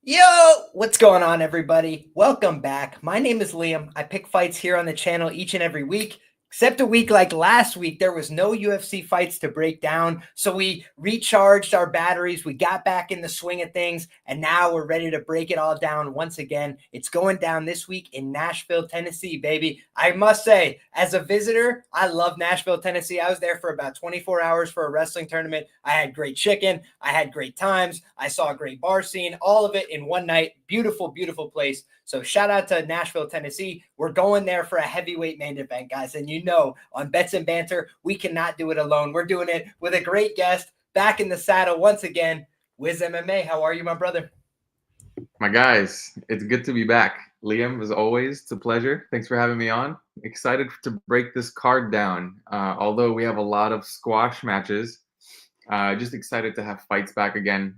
Yo, what's going on, everybody? Welcome back. My name is Liam. I pick fights here on the channel each and every week. Except a week like last week, there was no UFC fights to break down. So we recharged our batteries. We got back in the swing of things. And now we're ready to break it all down once again. It's going down this week in Nashville, Tennessee, baby. I must say, as a visitor, I love Nashville, Tennessee. I was there for about 24 hours for a wrestling tournament. I had great chicken. I had great times. I saw a great bar scene, all of it in one night. Beautiful, beautiful place. So shout out to Nashville, Tennessee. We're going there for a heavyweight main event, guys. And you know, on Bets and Banter, we cannot do it alone. We're doing it with a great guest back in the saddle once again. Wizz MMA, how are you, my brother? My guys, it's good to be back. Liam, as always, it's a pleasure. Thanks for having me on. Excited to break this card down. Although we have a lot of squash matches, just excited to have fights back again.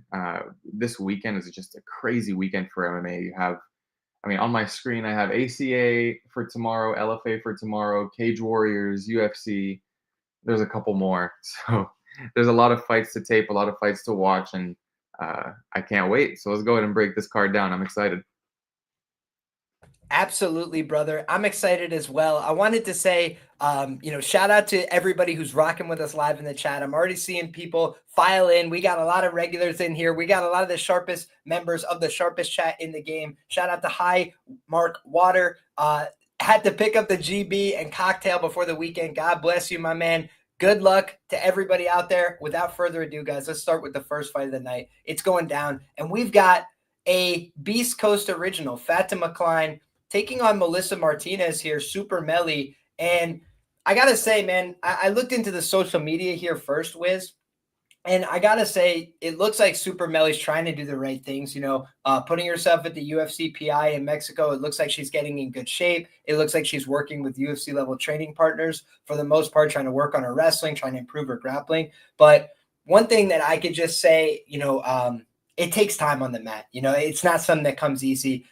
This weekend is just a crazy weekend for MMA. You have, on my screen, I have ACA for tomorrow, LFA for tomorrow, Cage Warriors, UFC. There's a couple more. So there's a lot of fights to tape, a lot of fights to watch, and I can't wait. So let's go ahead and break this card down. I'm excited. Absolutely, brother. I'm excited as well. I wanted to say, shout out to everybody who's rocking with us live in the chat. I'm already seeing people file in. We got a lot of regulars in here. We got a lot of the sharpest members of the sharpest chat in the game. Shout out to Hi Mark Water. Had to pick up the GB and cocktail before the weekend. God bless you, my man. Good luck to everybody out there. Without further ado, guys, let's start with the first fight of the night. It's going down, and we've got a Beast Coast original, Fatima Kline, taking on Melissa Martinez here, Super Melly. And I got to say, man, I looked into the social media here first, Wiz. And I got to say, it looks like Super Melly's trying to do the right things, putting herself at the UFC PI in Mexico. It looks like she's getting in good shape. It looks like she's working with UFC level training partners for the most part, trying to work on her wrestling, trying to improve her grappling. But one thing that I could just say, it takes time on the mat. It's not something that comes easy.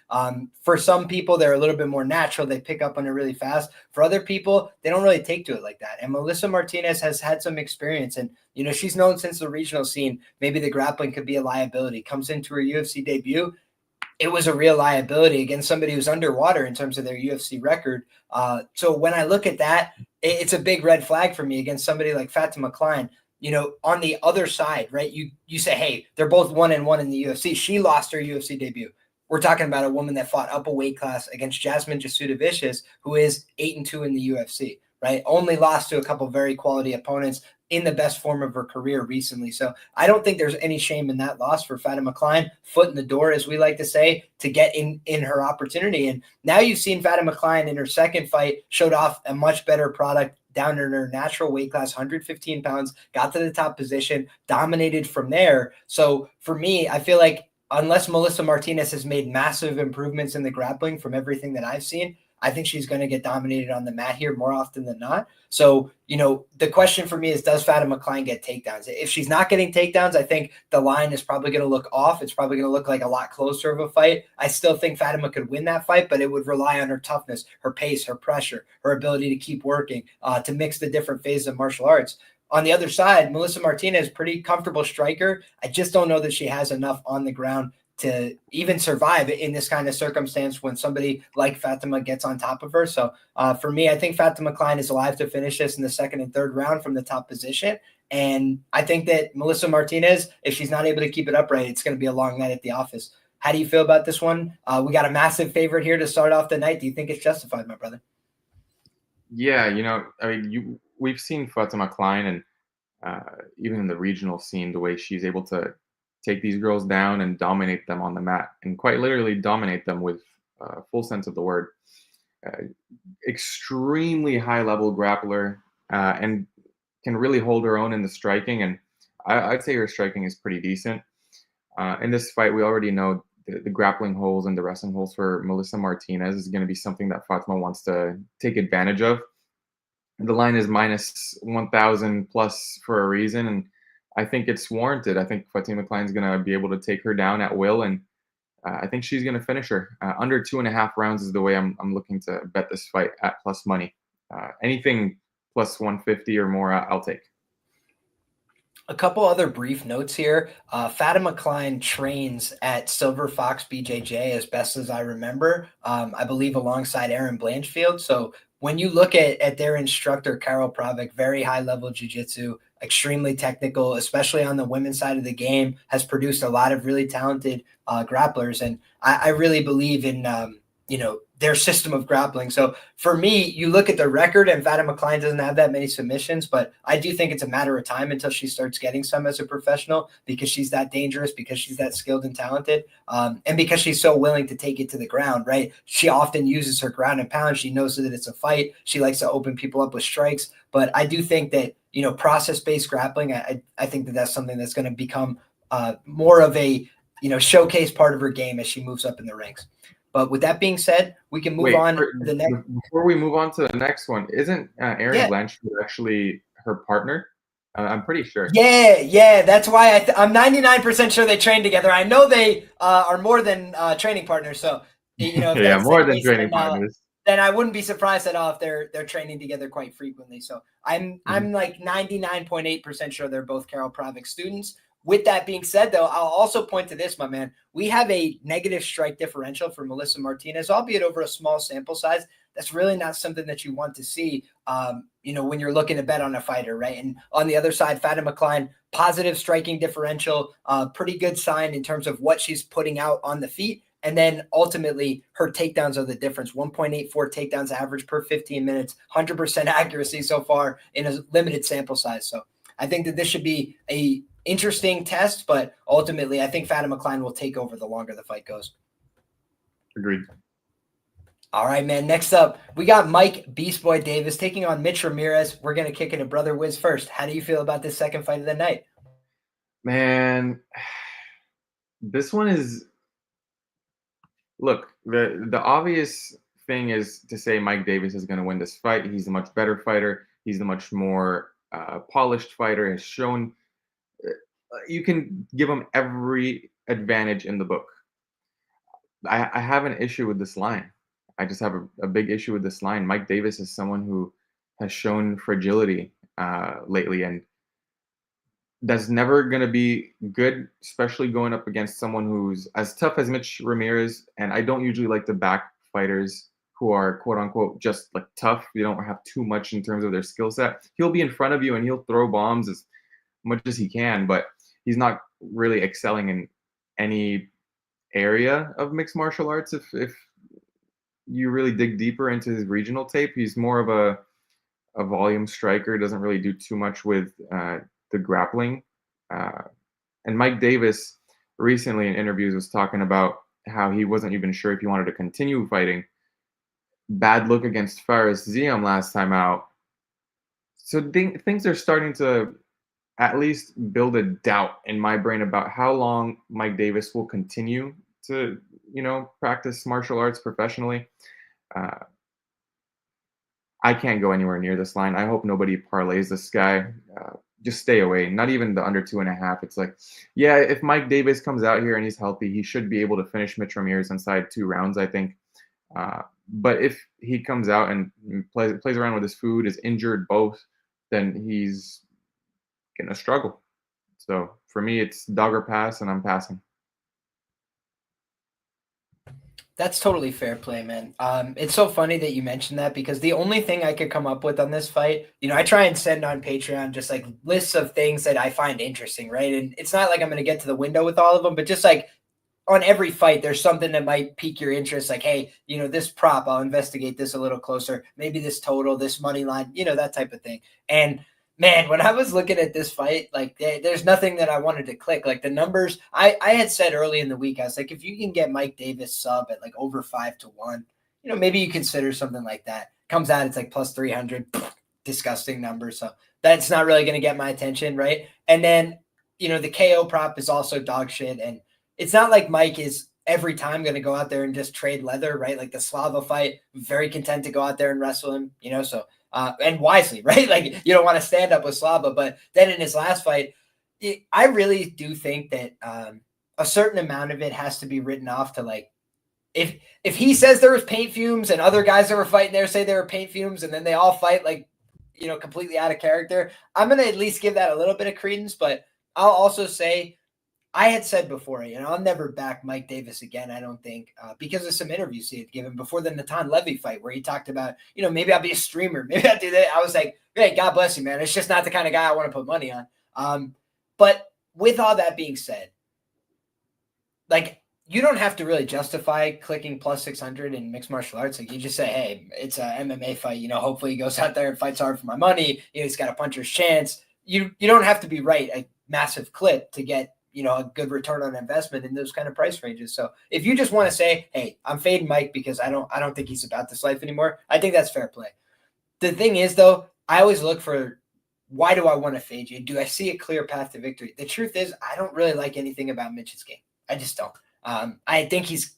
For some people, they're a little bit more natural. They pick up on it really fast. For other people, they don't really take to it like that. And Melissa Martinez has had some experience, and she's known since the regional scene. Maybe the grappling could be a liability. Comes into her UFC debut, it was a real liability against somebody who's underwater in terms of their UFC record. So when I look at that, it's a big red flag for me against somebody like Fatima Kline. On the other side, right? You say, hey, they're both 1-1 in the UFC. She lost her UFC debut. We're talking about a woman that fought up a weight class against Jasmine Jasudavicius, who is 8-2 in the UFC, right? Only lost to a couple very quality opponents in the best form of her career recently. So I don't think there's any shame in that loss for Fatima Kline. Foot in the door, as we like to say, to get in her opportunity. And now you've seen Fatima Kline in her second fight showed off a much better product down in her natural weight class, 115 pounds, got to the top position, dominated from there. So for me, I feel like unless Melissa Martinez has made massive improvements in the grappling from everything that I've seen, I think she's going to get dominated on the mat here more often than not. So, the question for me is, does Fatima Kline get takedowns? If she's not getting takedowns, I think the line is probably going to look off. It's probably going to look like a lot closer of a fight. I still think Fatima could win that fight, but it would rely on her toughness, her pace, her pressure, her ability to keep working, to mix the different phases of martial arts. On the other side, Melissa Martinez, pretty comfortable striker. I just don't know that she has enough on the ground to even survive in this kind of circumstance when somebody like Fatima gets on top of her. So for me, I think Fatima Kline is alive to finish this in the second and third round from the top position. And I think that Melissa Martinez, if she's not able to keep it upright, it's going to be a long night at the office. How do you feel about this one? We got a massive favorite here to start off the night. Do you think it's justified, my brother? Yeah, we've seen Fatima Kline and even in the regional scene, the way she's able to take these girls down and dominate them on the mat, and quite literally dominate them with full sense of the word. Extremely high level grappler, and can really hold her own in the striking. And I'd say her striking is pretty decent. In this fight, we already know the grappling holes and the wrestling holes for Melissa Martinez is going to be something that Fatima wants to take advantage of. The line is minus 1,000 plus for a reason, and I think it's warranted. I think Fatima Kline's going to be able to take her down at will, and I think she's going to finish her. Under 2.5 rounds is the way I'm looking to bet this fight at plus money. Anything plus 150 or more, I'll take. A couple other brief notes here. Fatima Kline trains at Silver Fox BJJ as best as I remember, I believe alongside Aaron Blanchfield. So when you look at their instructor, Carol Pravik, very high level jiu-jitsu, extremely technical, especially on the women's side of the game, has produced a lot of really talented grapplers. And I really believe in, their system of grappling. So for me, you look at the record and Fatima Kline doesn't have that many submissions, but I do think it's a matter of time until she starts getting some as a professional because she's that dangerous, because she's that skilled and talented, and because she's so willing to take it to the ground, right? She often uses her ground and pound. She knows that it's a fight. She likes to open people up with strikes. But I do think that, process-based grappling, I think that that's something that's going to become more of a, showcase part of her game as she moves up in the ranks. But with that being said, we can move on to the next. Before we move on to the next one, isn't Aaron Blanchfield actually her partner? I'm pretty sure. Yeah. That's why I'm 99% sure they train together. I know they are more than training partners. So, if more than training partners. Then I wouldn't be surprised at all if they're training together quite frequently. So I'm like 99.8% sure they're both Carol Pravik students. With that being said, though, I'll also point to this, my man. We have a negative strike differential for Melissa Martinez, albeit over a small sample size. That's really not something that you want to see, when you're looking to bet on a fighter, right? And on the other side, Fatima Kline, positive striking differential, pretty good sign in terms of what she's putting out on the feet. And then ultimately, her takedowns are the difference. 1.84 takedowns average per 15 minutes, 100% accuracy so far in a limited sample size. So I think that this should be a interesting test, but ultimately I think Fatima Kline will take over the longer the fight goes. Agreed. All right, man. Next up, we got Mike Beast Boy Davis taking on Mitch Ramirez. We're going to kick into Brother Wizz first. How do you feel about this second fight of the night? Man, this one is, look, the obvious thing is to say Mike Davis is going to win this fight. He's a much better fighter. He's a much more polished fighter, has shown you can give him every advantage in the book. I have an issue with this line. I just have a big issue with this line. Mike Davis is someone who has shown fragility lately, and that's never going to be good, especially going up against someone who's as tough as Mitch Ramirez. And I don't usually like to back fighters who are quote unquote just like tough. You don't have too much in terms of their skill set. He'll be in front of you and he'll throw bombs as much as he can, but he's not really excelling in any area of mixed martial arts. If you really dig deeper into his regional tape, he's more of a volume striker, doesn't really do too much with the grappling. And Mike Davis recently in interviews was talking about how he wasn't even sure if he wanted to continue fighting. Bad look against Fares Ziam last time out. So things are starting to at least build a doubt in my brain about how long Mike Davis will continue to, practice martial arts professionally. I can't go anywhere near this line. I hope nobody parlays this guy. Just stay away. Not even the under 2.5. It's like, yeah, if Mike Davis comes out here and he's healthy, he should be able to finish Mitch Ramirez inside 2 rounds, I think. But if he comes out and plays around with his food, is injured both, then he's going to struggle. So for me, it's dog or pass, and I'm passing. That's totally fair play, man. It's so funny that you mentioned that because the only thing I could come up with on this fight, I try and send on Patreon just like lists of things that I find interesting, right? And it's not like I'm going to get to the window with all of them, but just like on every fight, there's something that might pique your interest. Like, hey, this prop, I'll investigate this a little closer. Maybe this total, this money line, that type of thing. And man, when I was looking at this fight, like there's nothing that I wanted to click. Like the numbers, I had said early in the week, I was like, if you can get Mike Davis sub at like over 5-1, maybe you consider something like that. Comes out, it's like plus 300, disgusting number. So that's not really going to get my attention, right? And then, the KO prop is also dog shit. And it's not like Mike is every time going to go out there and just trade leather, right? Like the Slava fight, very content to go out there and wrestle him, so. And wisely, right? Like you don't want to stand up with Slava, but then in his last fight, I really do think that a certain amount of it has to be written off to like, if he says there was paint fumes and other guys that were fighting there say there were paint fumes and then they all fight like completely out of character. I'm going to at least give that a little bit of credence, but I'll also say, I had said before, I'll never back Mike Davis again, I don't think, because of some interviews he had given before the Natan Levy fight where he talked about, maybe I'll be a streamer. Maybe I'll do that. I was like, hey, God bless you, man. It's just not the kind of guy I want to put money on. But with all that being said, like, you don't have to really justify clicking plus 600 in mixed martial arts. Like, you just say, hey, it's a MMA fight. Hopefully he goes out there and fights hard for my money. He's got a puncher's chance. You don't have to be right a massive clip to get a good return on investment in those kind of price ranges. So if you just want to say, hey, I'm fading Mike because I don't think he's about this life anymore, I think that's fair play. The thing is, though, I always look for, why do I want to fade you? Do I see a clear path to victory? The truth is, I don't really like anything about Mitch's game. I just don't. I think he's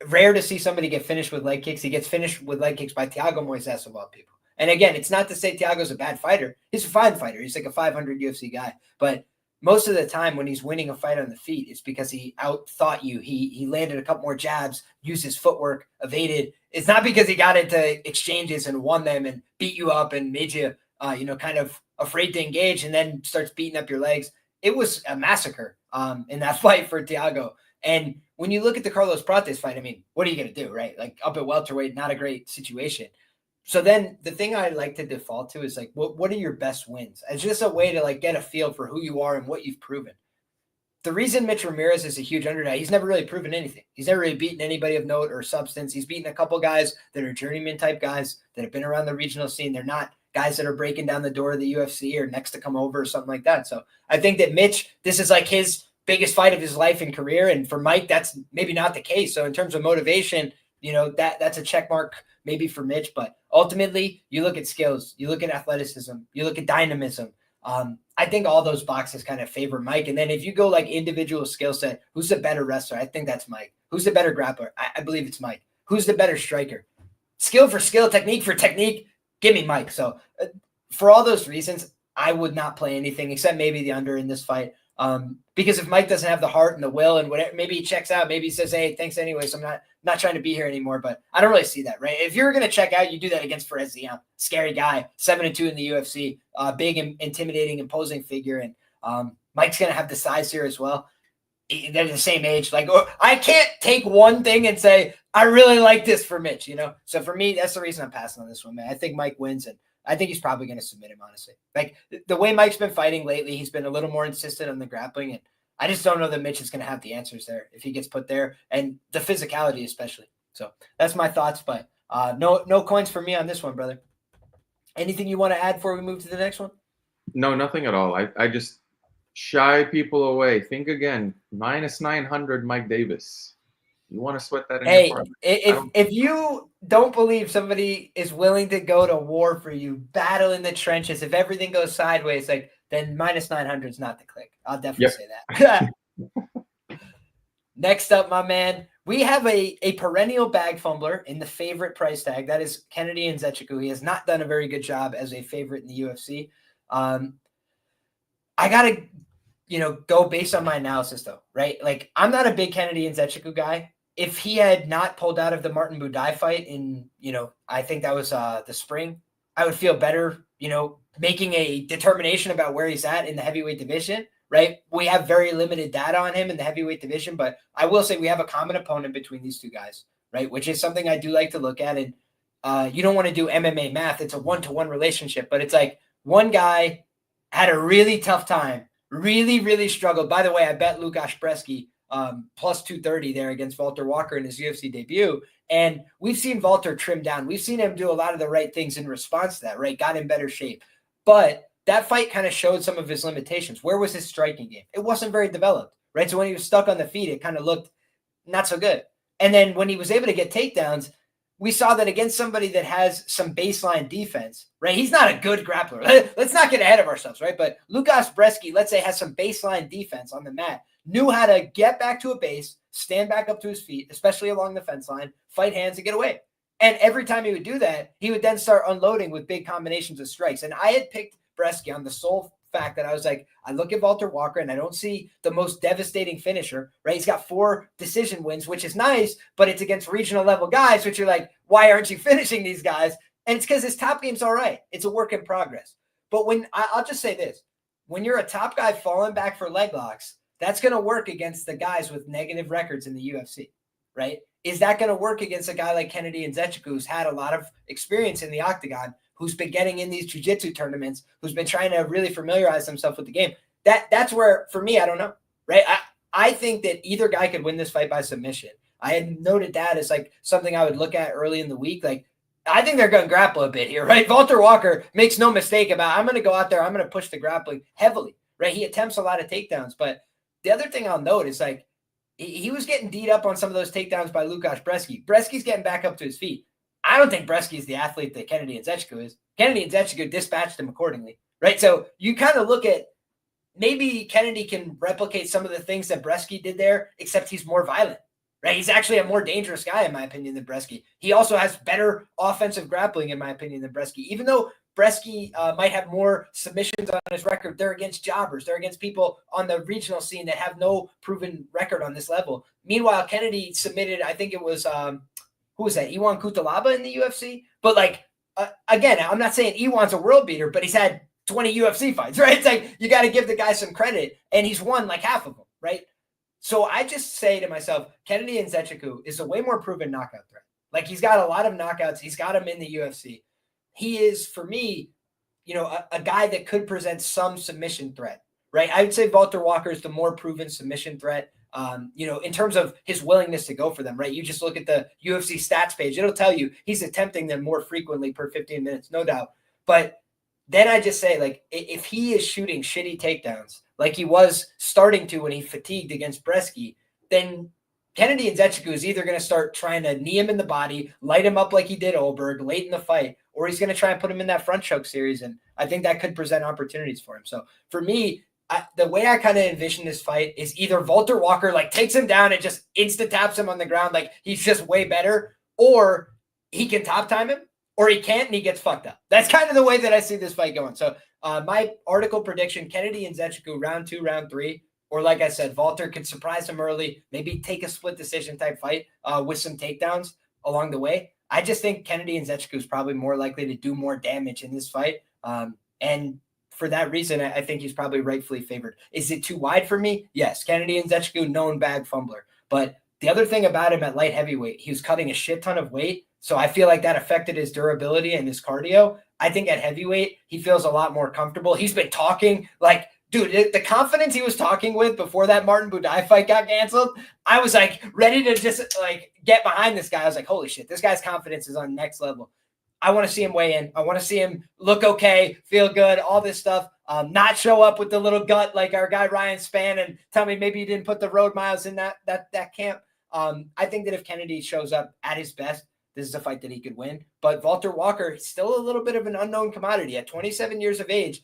rare to see somebody get finished with leg kicks. He gets finished with leg kicks by Thiago Moises of all people. And again, it's not to say Thiago's a bad fighter. He's a fine fighter. He's like a 500 UFC guy. But most of the time when he's winning a fight on the feet, it's because he outthought you. He landed a couple more jabs, used his footwork, evaded. It's not because he got into exchanges and won them and beat you up and made you, kind of afraid to engage and then starts beating up your legs. It was a massacre in that fight for Thiago. And when you look at the Carlos Prates fight, I mean, what are you going to do, right? Like, up at welterweight, not a great situation. So then the thing I like to default to is like, what are your best wins? It's just a way to like get a feel for who you are and what you've proven. The reason Mitch Ramirez is a huge underdog, he's never really proven anything. He's never really beaten anybody of note or substance. He's beaten a couple guys that are journeyman type guys that have been around the regional scene. They're not guys that are breaking down the door of the UFC or next to come over or something like that. So I think that Mitch, this is like his biggest fight of his life and career. And for Mike, that's maybe not the case. So in terms of motivation, that's a check mark maybe for Mitch, but ultimately you look at skills, you look at athleticism, you look at dynamism. I think all those boxes kind of favor Mike. And then if you go like individual skill set, who's the better wrestler? I think that's Mike. Who's the better grappler? I believe it's Mike. Who's the better striker? Skill for skill, technique for technique, give me Mike. So for all those reasons, I would not play anything except maybe the under in this fight. Because if Mike doesn't have the heart and the will and whatever, maybe he checks out, maybe he says, hey, thanks anyways, I'm not trying to be here anymore, but I don't really see that, right? If you're going to check out, you do that against Perez Leon, scary guy, 7-2 in the UFC, big, intimidating, imposing figure. And Mike's going to have the size here as well. They're the same age. Like, I can't take one thing and say, I really like this for Mitch, So for me, that's the reason I'm passing on this one, man. I think Mike wins, and I think he's probably going to submit him, honestly. Like, the way Mike's been fighting lately, he's been a little more insistent on the grappling, and I just don't know that Mitch is going to have the answers there if he gets put there, and the physicality especially. So that's my thoughts, but no coins for me on this one, brother. Anything you want to add before we move to the next one? No, nothing at all. I just shy people away. Think again, minus 900 Mike Davis. You want to sweat that in your part? If you don't believe somebody is willing to go to war for you, battle in the trenches, if everything goes sideways, like, then minus 900 is not the click. I'll definitely say that. Next up, my man, we have a perennial bag fumbler in the favorite price tag. That is Kennedy Nzechukwu. He has not done a very good job as a favorite in the UFC. I got to, go based on my analysis, though, right? Like, I'm not a big Kennedy Nzechukwu guy. If he had not pulled out of the Martin Budai fight in, I think that was the spring, I would feel better, making a determination about where he's at in the heavyweight division, right? We have very limited data on him in the heavyweight division, but I will say we have a common opponent between these two guys, right? Which is something I do like to look at. And you don't want to do MMA math. It's a one-to-one relationship, but it's like one guy had a really tough time, really, really struggled. By the way, I bet Lukasz Brzeski plus 230 there against Walter Walker in his UFC debut. And we've seen Walter trim down. We've seen him do a lot of the right things in response to that, right? Got in better shape. But that fight kind of showed some of his limitations. Where was his striking game? It wasn't very developed, right? So when he was stuck on the feet, it kind of looked not so good. And then when he was able to get takedowns, we saw that against somebody that has some baseline defense, right? He's not a good grappler. Let's not get ahead of ourselves, right? But Lukasz Brzeski, let's say, has some baseline defense on the mat, knew how to get back to a base, stand back up to his feet, especially along the fence line, fight hands and get away. And every time he would do that, he would then start unloading with big combinations of strikes. And I had picked Brzeski on the sole fact that I was like, I look at Walter Walker and I don't see the most devastating finisher, right? He's got 4 decision wins, which is nice, but it's against regional level guys, which you're like, why aren't you finishing these guys? And it's because his top game's all right. It's a work in progress. But I'll just say this, when you're a top guy falling back for leg locks, that's going to work against the guys with negative records in the UFC, right? Is that going to work against a guy like Kennedy Nzechukwu, who's had a lot of experience in the octagon, who's been getting in these jiu-jitsu tournaments, who's been trying to really familiarize himself with the game? That's where, for me, I don't know, right? I think that either guy could win this fight by submission. I had noted that as like something I would look at early in the week. Like, I think they're going to grapple a bit here, right? Walter Walker makes no mistake about, I'm going to go out there, I'm going to push the grappling heavily, right? He attempts a lot of takedowns. But the other thing I'll note is like, he was getting beat up on some of those takedowns by Łukasz Brzeski. Breski's getting back up to his feet. I don't think Breski's the athlete that Kennedy Nzechukwu is. Kennedy Nzechukwu dispatched him accordingly, right? So you kind of look at, maybe Kennedy can replicate some of the things that Breski did there, except he's more violent, right? He's actually a more dangerous guy, in my opinion, than Breski. He also has better offensive grappling, in my opinion, than Breski. Even though Breski might have more submissions on his record, they're against jobbers. They're against people on the regional scene that have no proven record on this level. Meanwhile, Kennedy submitted, I think it was, who was that? Iwan Kutalaba in the UFC? But like, again, I'm not saying Iwan's a world beater, but he's had 20 UFC fights, right? It's like, you got to give the guy some credit, and he's won like half of them, right? So I just say to myself, Kennedy Nzechukwu is a way more proven knockout threat. Like, he's got a lot of knockouts. He's got them in the UFC. He is, for me, a guy that could present some submission threat, right? I would say Walter Walker is the more proven submission threat, in terms of his willingness to go for them, right? You just look at the UFC stats page. It'll tell you he's attempting them more frequently per 15 minutes, no doubt. But then I just say, like, if he is shooting shitty takedowns like he was starting to when he fatigued against Breski, then Kennedy Nzechukwu is either going to start trying to knee him in the body, light him up like he did Oberg late in the fight, or he's going to try and put him in that front choke series. And I think that could present opportunities for him. So for me, the way I kind of envision this fight is either Walter Walker like takes him down and just insta-taps him on the ground like he's just way better, or he can top time him, or he can't and he gets fucked up. That's kind of the way that I see this fight going. So my article prediction, Kennedy Nzechukwu round 2, round 3, or like I said, Walter could surprise him early, maybe take a split decision type fight with some takedowns along the way. I just think Kennedy Nzechukwu is probably more likely to do more damage in this fight. And for that reason, I think he's probably rightfully favored. Is it too wide for me? Yes. Kennedy Nzechukwu, known bag fumbler. But the other thing about him at light heavyweight, he was cutting a shit ton of weight. So I feel like that affected his durability and his cardio. I think at heavyweight, he feels a lot more comfortable. He's been talking like, dude, the confidence he was talking with before that Martin Budai fight got canceled, I was like ready to just like get behind this guy. I was like, holy shit, this guy's confidence is on next level. I want to see him weigh in. I want to see him look okay, feel good, all this stuff. Not show up with the little gut like our guy Ryan Spann and tell me maybe he didn't put the road miles in that camp. I think that if Kennedy shows up at his best, this is a fight that he could win. But Walter Walker, still a little bit of an unknown commodity at 27 years of age.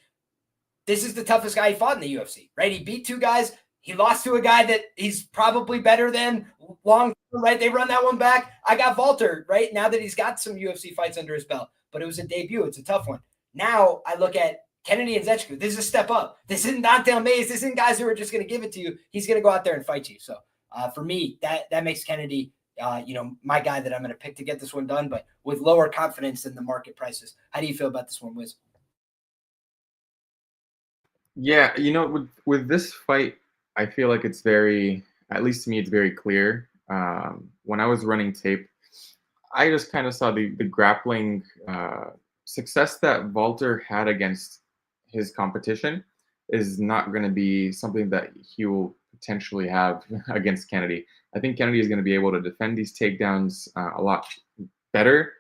This is the toughest guy he fought in the UFC, right? He beat 2 guys. He lost to a guy that he's probably better than long, right? They run that one back. I got Walter, right? Now that he's got some UFC fights under his belt, but it was a debut. It's a tough one. Now I look at Kennedy Nzechukwu. This is a step up. This isn't Dante Mays. This isn't guys who are just going to give it to you. He's going to go out there and fight you. So for me, that makes Kennedy, my guy that I'm going to pick to get this one done, but with lower confidence than the market prices. How do you feel about this one, Wiz? Yeah, with this fight, I feel like it's very, at least to me, it's very clear. When I was running tape, I just kind of saw the grappling success that Walter had against his competition is not going to be something that he will potentially have against Kennedy. I think Kennedy is going to be able to defend these takedowns a lot better.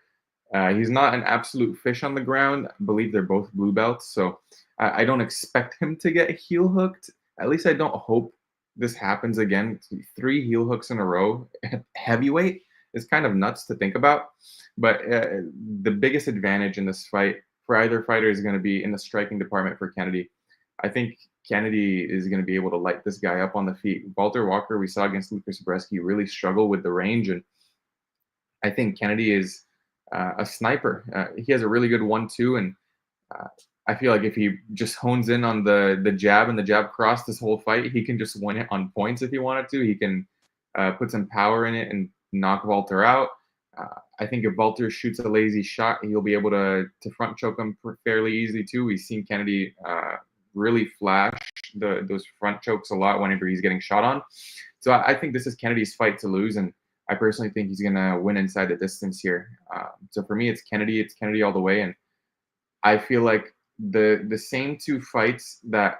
He's not an absolute fish on the ground. I believe they're both blue belts, so I don't expect him to get heel hooked. At least I don't hope this happens again. 3 heel hooks in a row at heavyweight is kind of nuts to think about. But the biggest advantage in this fight for either fighter is going to be in the striking department for Kennedy. I think Kennedy is going to be able to light this guy up on the feet. Walter Walker, we saw against Łukasz Brzeski, really struggle with the range. And I think Kennedy is a sniper. He has a really good 1-2. And I feel like if he just hones in on the jab and the jab cross this whole fight, he can just win it on points if he wanted to. He can put some power in it and knock Walter out. I think if Walter shoots a lazy shot, he'll be able to front choke him fairly easily too. We've seen Kennedy really flash those front chokes a lot whenever he's getting shot on. So I think this is Kennedy's fight to lose, and I personally think he's gonna win inside the distance here. So for me, it's Kennedy all the way, and I feel like the same two fights that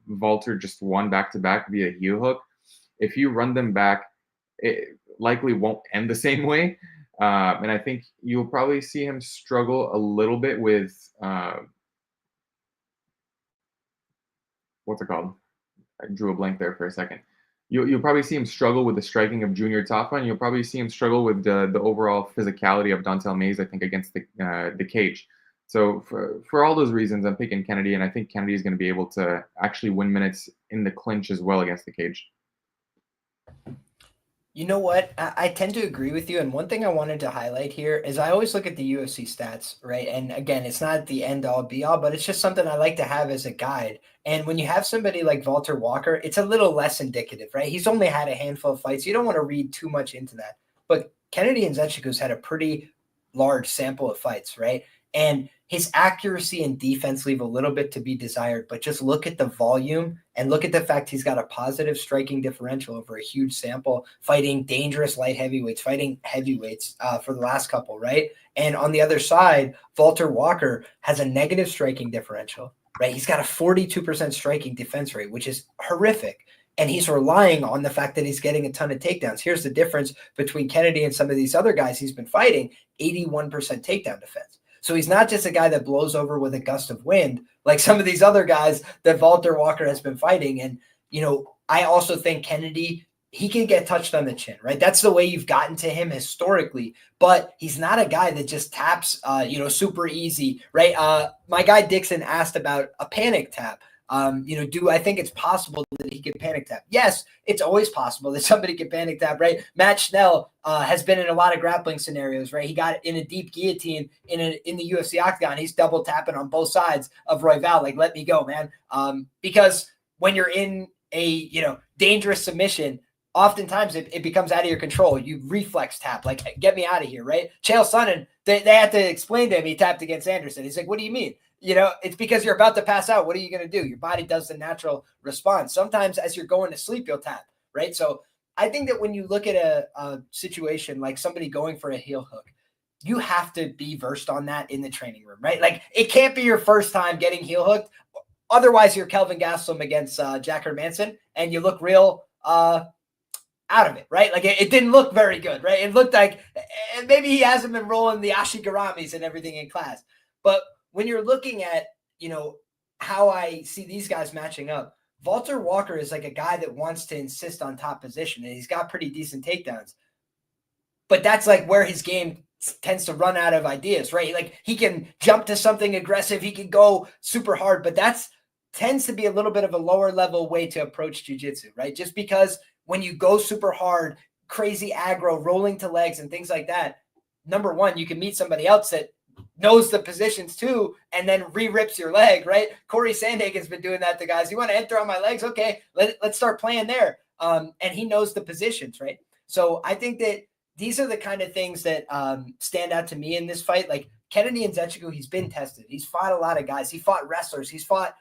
Walter just won back to back via heel hook, if you run them back, it likely won't end the same way. And I think you'll probably see him struggle a little bit with what's it called? I drew a blank there for a second. You'll probably see him struggle with the striking of Junior Tafa, and you'll probably see him struggle with the overall physicality of Dontel Mays, I think, against the cage. So for all those reasons, I'm picking Kennedy, and I think Kennedy is going to be able to actually win minutes in the clinch as well against the cage. You know what? I tend to agree with you. And one thing I wanted to highlight here is I always look at the UFC stats, right? And again, it's not the end all be all, but it's just something I like to have as a guide. And when you have somebody like Walter Walker, it's a little less indicative, right? He's only had a handful of fights. You don't want to read too much into that. But Kennedy Nzechukwu's had a pretty large sample of fights, right? And his accuracy and defense leave a little bit to be desired, but just look at the volume and look at the fact he's got a positive striking differential over a huge sample, fighting dangerous light heavyweights, fighting heavyweights for the last couple, right? And on the other side, Walter Walker has a negative striking differential, right? He's got a 42% striking defense rate, which is horrific. And he's relying on the fact that he's getting a ton of takedowns. Here's the difference between Kennedy and some of these other guys he's been fighting, 81% takedown defense. So he's not just a guy that blows over with a gust of wind like some of these other guys that Walter Walker has been fighting. And, you know, I also think Kennedy, he can get touched on the chin, right? That's the way you've gotten to him historically. But he's not a guy that just taps, super easy, right? My guy Dixon asked about a panic tap. Do I think it's possible that he could panic tap? Yes, it's always possible that somebody could panic tap, right? Matt Schnell has been in a lot of grappling scenarios, right? He got in a deep guillotine in the UFC octagon. He's double tapping on both sides of Royval, like, let me go, man. Because when you're in a, dangerous submission, oftentimes it becomes out of your control. You reflex tap, like, get me out of here, right? Chael Sonnen, they had to explain to him he tapped against Anderson. He's like, what do you mean? It's because you're about to pass out. What are you going to do? Your body does the natural response. Sometimes as you're going to sleep, you'll tap, right? So I think that when you look at a situation like somebody going for a heel hook, you have to be versed on that in the training room, right? Like, it can't be your first time getting heel hooked. Otherwise, you're Kelvin Gastelum against Jack Hermanson, and you look real out of it, right? Like, it didn't look very good, right? It looked like maybe he hasn't been rolling the Ashigaramis and everything in class. But when you're looking at, how I see these guys matching up, Walter Walker is like a guy that wants to insist on top position, and he's got pretty decent takedowns. But that's like where his game tends to run out of ideas, right? Like, he can jump to something aggressive. He can go super hard, but that's tends to be a little bit of a lower level way to approach jiu-jitsu, right? Just because when you go super hard, crazy aggro, rolling to legs and things like that, number one, you can meet somebody else that knows the positions too, and then re-rips your leg, right? Corey Sandhagen's been doing that to guys. You want to enter on my legs? Okay, let's start playing there. And he knows the positions, right? So I think that these are the kind of things that stand out to me in this fight. Like, Kennedy Nzechukwu, he's been tested. He's fought a lot of guys. He fought wrestlers. He's fought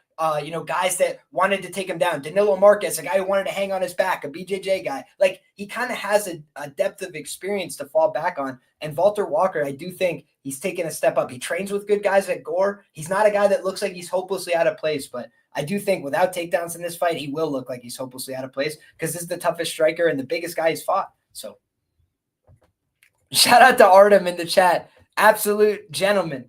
guys that wanted to take him down. Danilo Marquez, a guy who wanted to hang on his back, a BJJ guy. Like, he kind of has a depth of experience to fall back on. And Walter Walker, I do think he's taken a step up. He trains with good guys at Gore. He's not a guy that looks like he's hopelessly out of place, but I do think without takedowns in this fight, he will look like he's hopelessly out of place because this is the toughest striker and the biggest guy he's fought. So shout out to Artem in the chat. Absolute gentleman.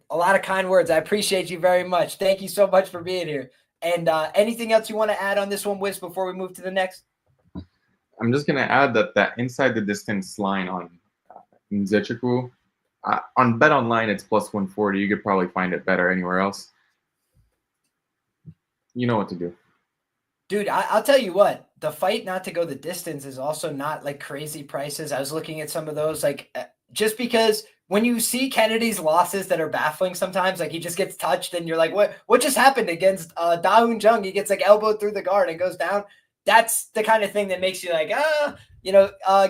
A lot of kind words. I appreciate you very much. Thank you so much for being here. And anything else you want to add on this one, Wiz, before we move to the next? I'm just going to add that inside the distance line on Nzechukwu, on Bet Online, it's plus 140. You could probably find it better anywhere else. You know what to do. Dude, I'll tell you what. The fight not to go the distance is also not like crazy prices. I was looking at some of those, like, just because when you see Kennedy's losses that are baffling sometimes, like, he just gets touched and you're like, what just happened against Da-Hoon Jung? He gets like elbowed through the guard and goes down. That's the kind of thing that makes you like,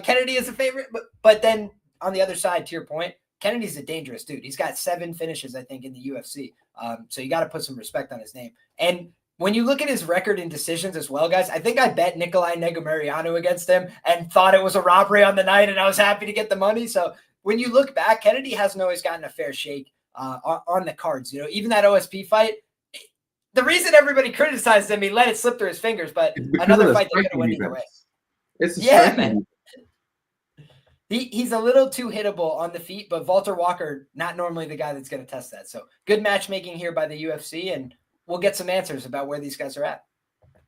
Kennedy is a favorite. But then on the other side, to your point, Kennedy's a dangerous dude. He's got 7 finishes, I think, in the UFC. So you got to put some respect on his name. And when you look at his record in decisions as well, guys, I think I bet Nikolai Negumereanu against him and thought it was a robbery on the night, and I was happy to get the money. So when you look back, Kennedy hasn't always gotten a fair shake on the cards. You know, even that OSP fight, the reason everybody criticized him, he let it slip through his fingers, but another fight that could have went either way. It's man. He's a little too hittable on the feet, but Walter Walker, not normally the guy that's going to test that. So good matchmaking here by the UFC, and we'll get some answers about where these guys are at.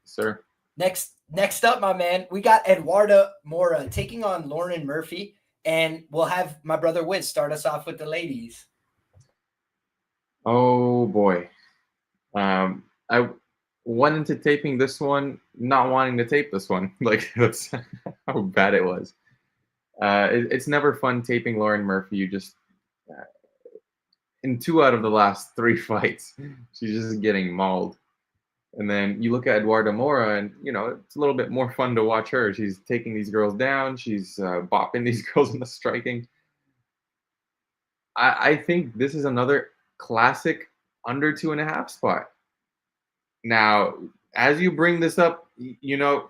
Sir. Next up, my man, we got Eduardo Moura taking on Lauren Murphy, and we'll have my brother Wizz start us off with the ladies. Oh boy. I went into taping this one, not wanting to tape this one. Like, that's how bad it was. It's never fun taping Lauren Murphy. You just, in 2 out of the last 3 fights, she's just getting mauled. And then you look at Eduardo Moura, and, you know, it's a little bit more fun to watch her. She's taking these girls down. She's bopping these girls in the striking. I think this is another classic under 2.5 spot. Now, as you bring this up, you know,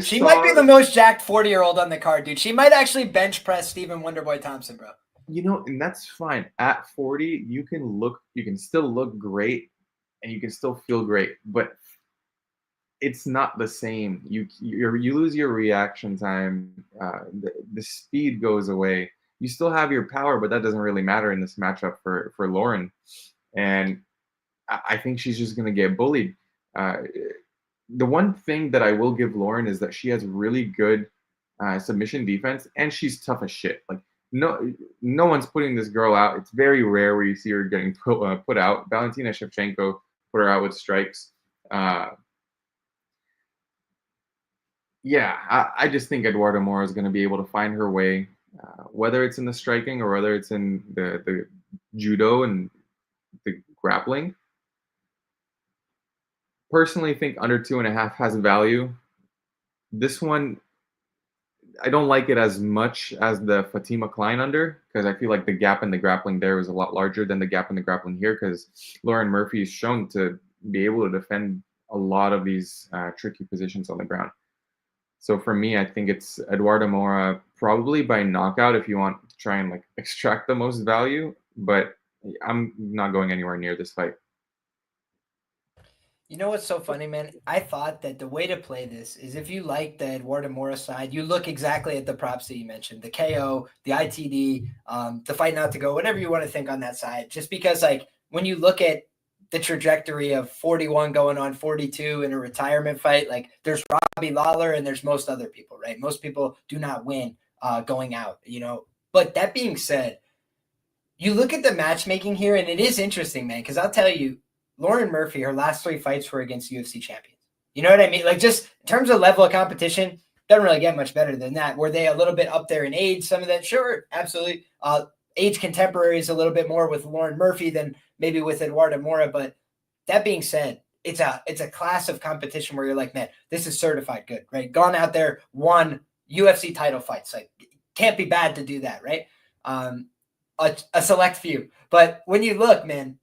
she might be the most jacked 40-year-old on the card, dude. She might actually bench press Stephen Wonderboy Thompson, bro. You know, and that's fine. At 40, you can still look great, and you can still feel great, but it's not the same. You lose your reaction time. The speed goes away. You still have your power, but that doesn't really matter in this matchup for Lauren. And I think she's just going to get bullied. The one thing that I will give Lauren is that she has really good submission defense, and she's tough as shit. Like, no one's putting this girl out. It's very rare where you see her getting put out. Valentina Shevchenko put her out with strikes. I just think Eduardo Moura is going to be able to find her way, whether it's in the striking or whether it's in the judo and the grappling. Personally, think under 2.5 has value. This one, I don't like it as much as the Fatima Kline under, because I feel like the gap in the grappling there is a lot larger than the gap in the grappling here, because Lauren Murphy is shown to be able to defend a lot of these tricky positions on the ground. So for me, I think it's Eduardo Moura, probably by knockout if you want to try and like extract the most value, but I'm not going anywhere near this fight. You know what's so funny, man? I thought that the way to play this is if you like the Eduardo Moura side, you look exactly at the props that you mentioned, the KO, the ITD, the fight not to go, whatever you want to think on that side. Just because, like, when you look at the trajectory of 41 going on 42 in a retirement fight, like, there's Robbie Lawler and there's most other people, right? Most people do not win going out, you know. But that being said, you look at the matchmaking here, and it is interesting, man, because I'll tell you, Lauren Murphy, her last 3 fights were against UFC champions. You know what I mean? Like, just in terms of level of competition, doesn't really get much better than that. Were they a little bit up there in age? Some of that, sure, absolutely. Age contemporaries a little bit more with Lauren Murphy than maybe with Eduardo Moura. But that being said, it's a class of competition where you're like, man, this is certified good, right? Gone out there, won UFC title fights. Like, can't be bad to do that, right? A select few. But when you look, man,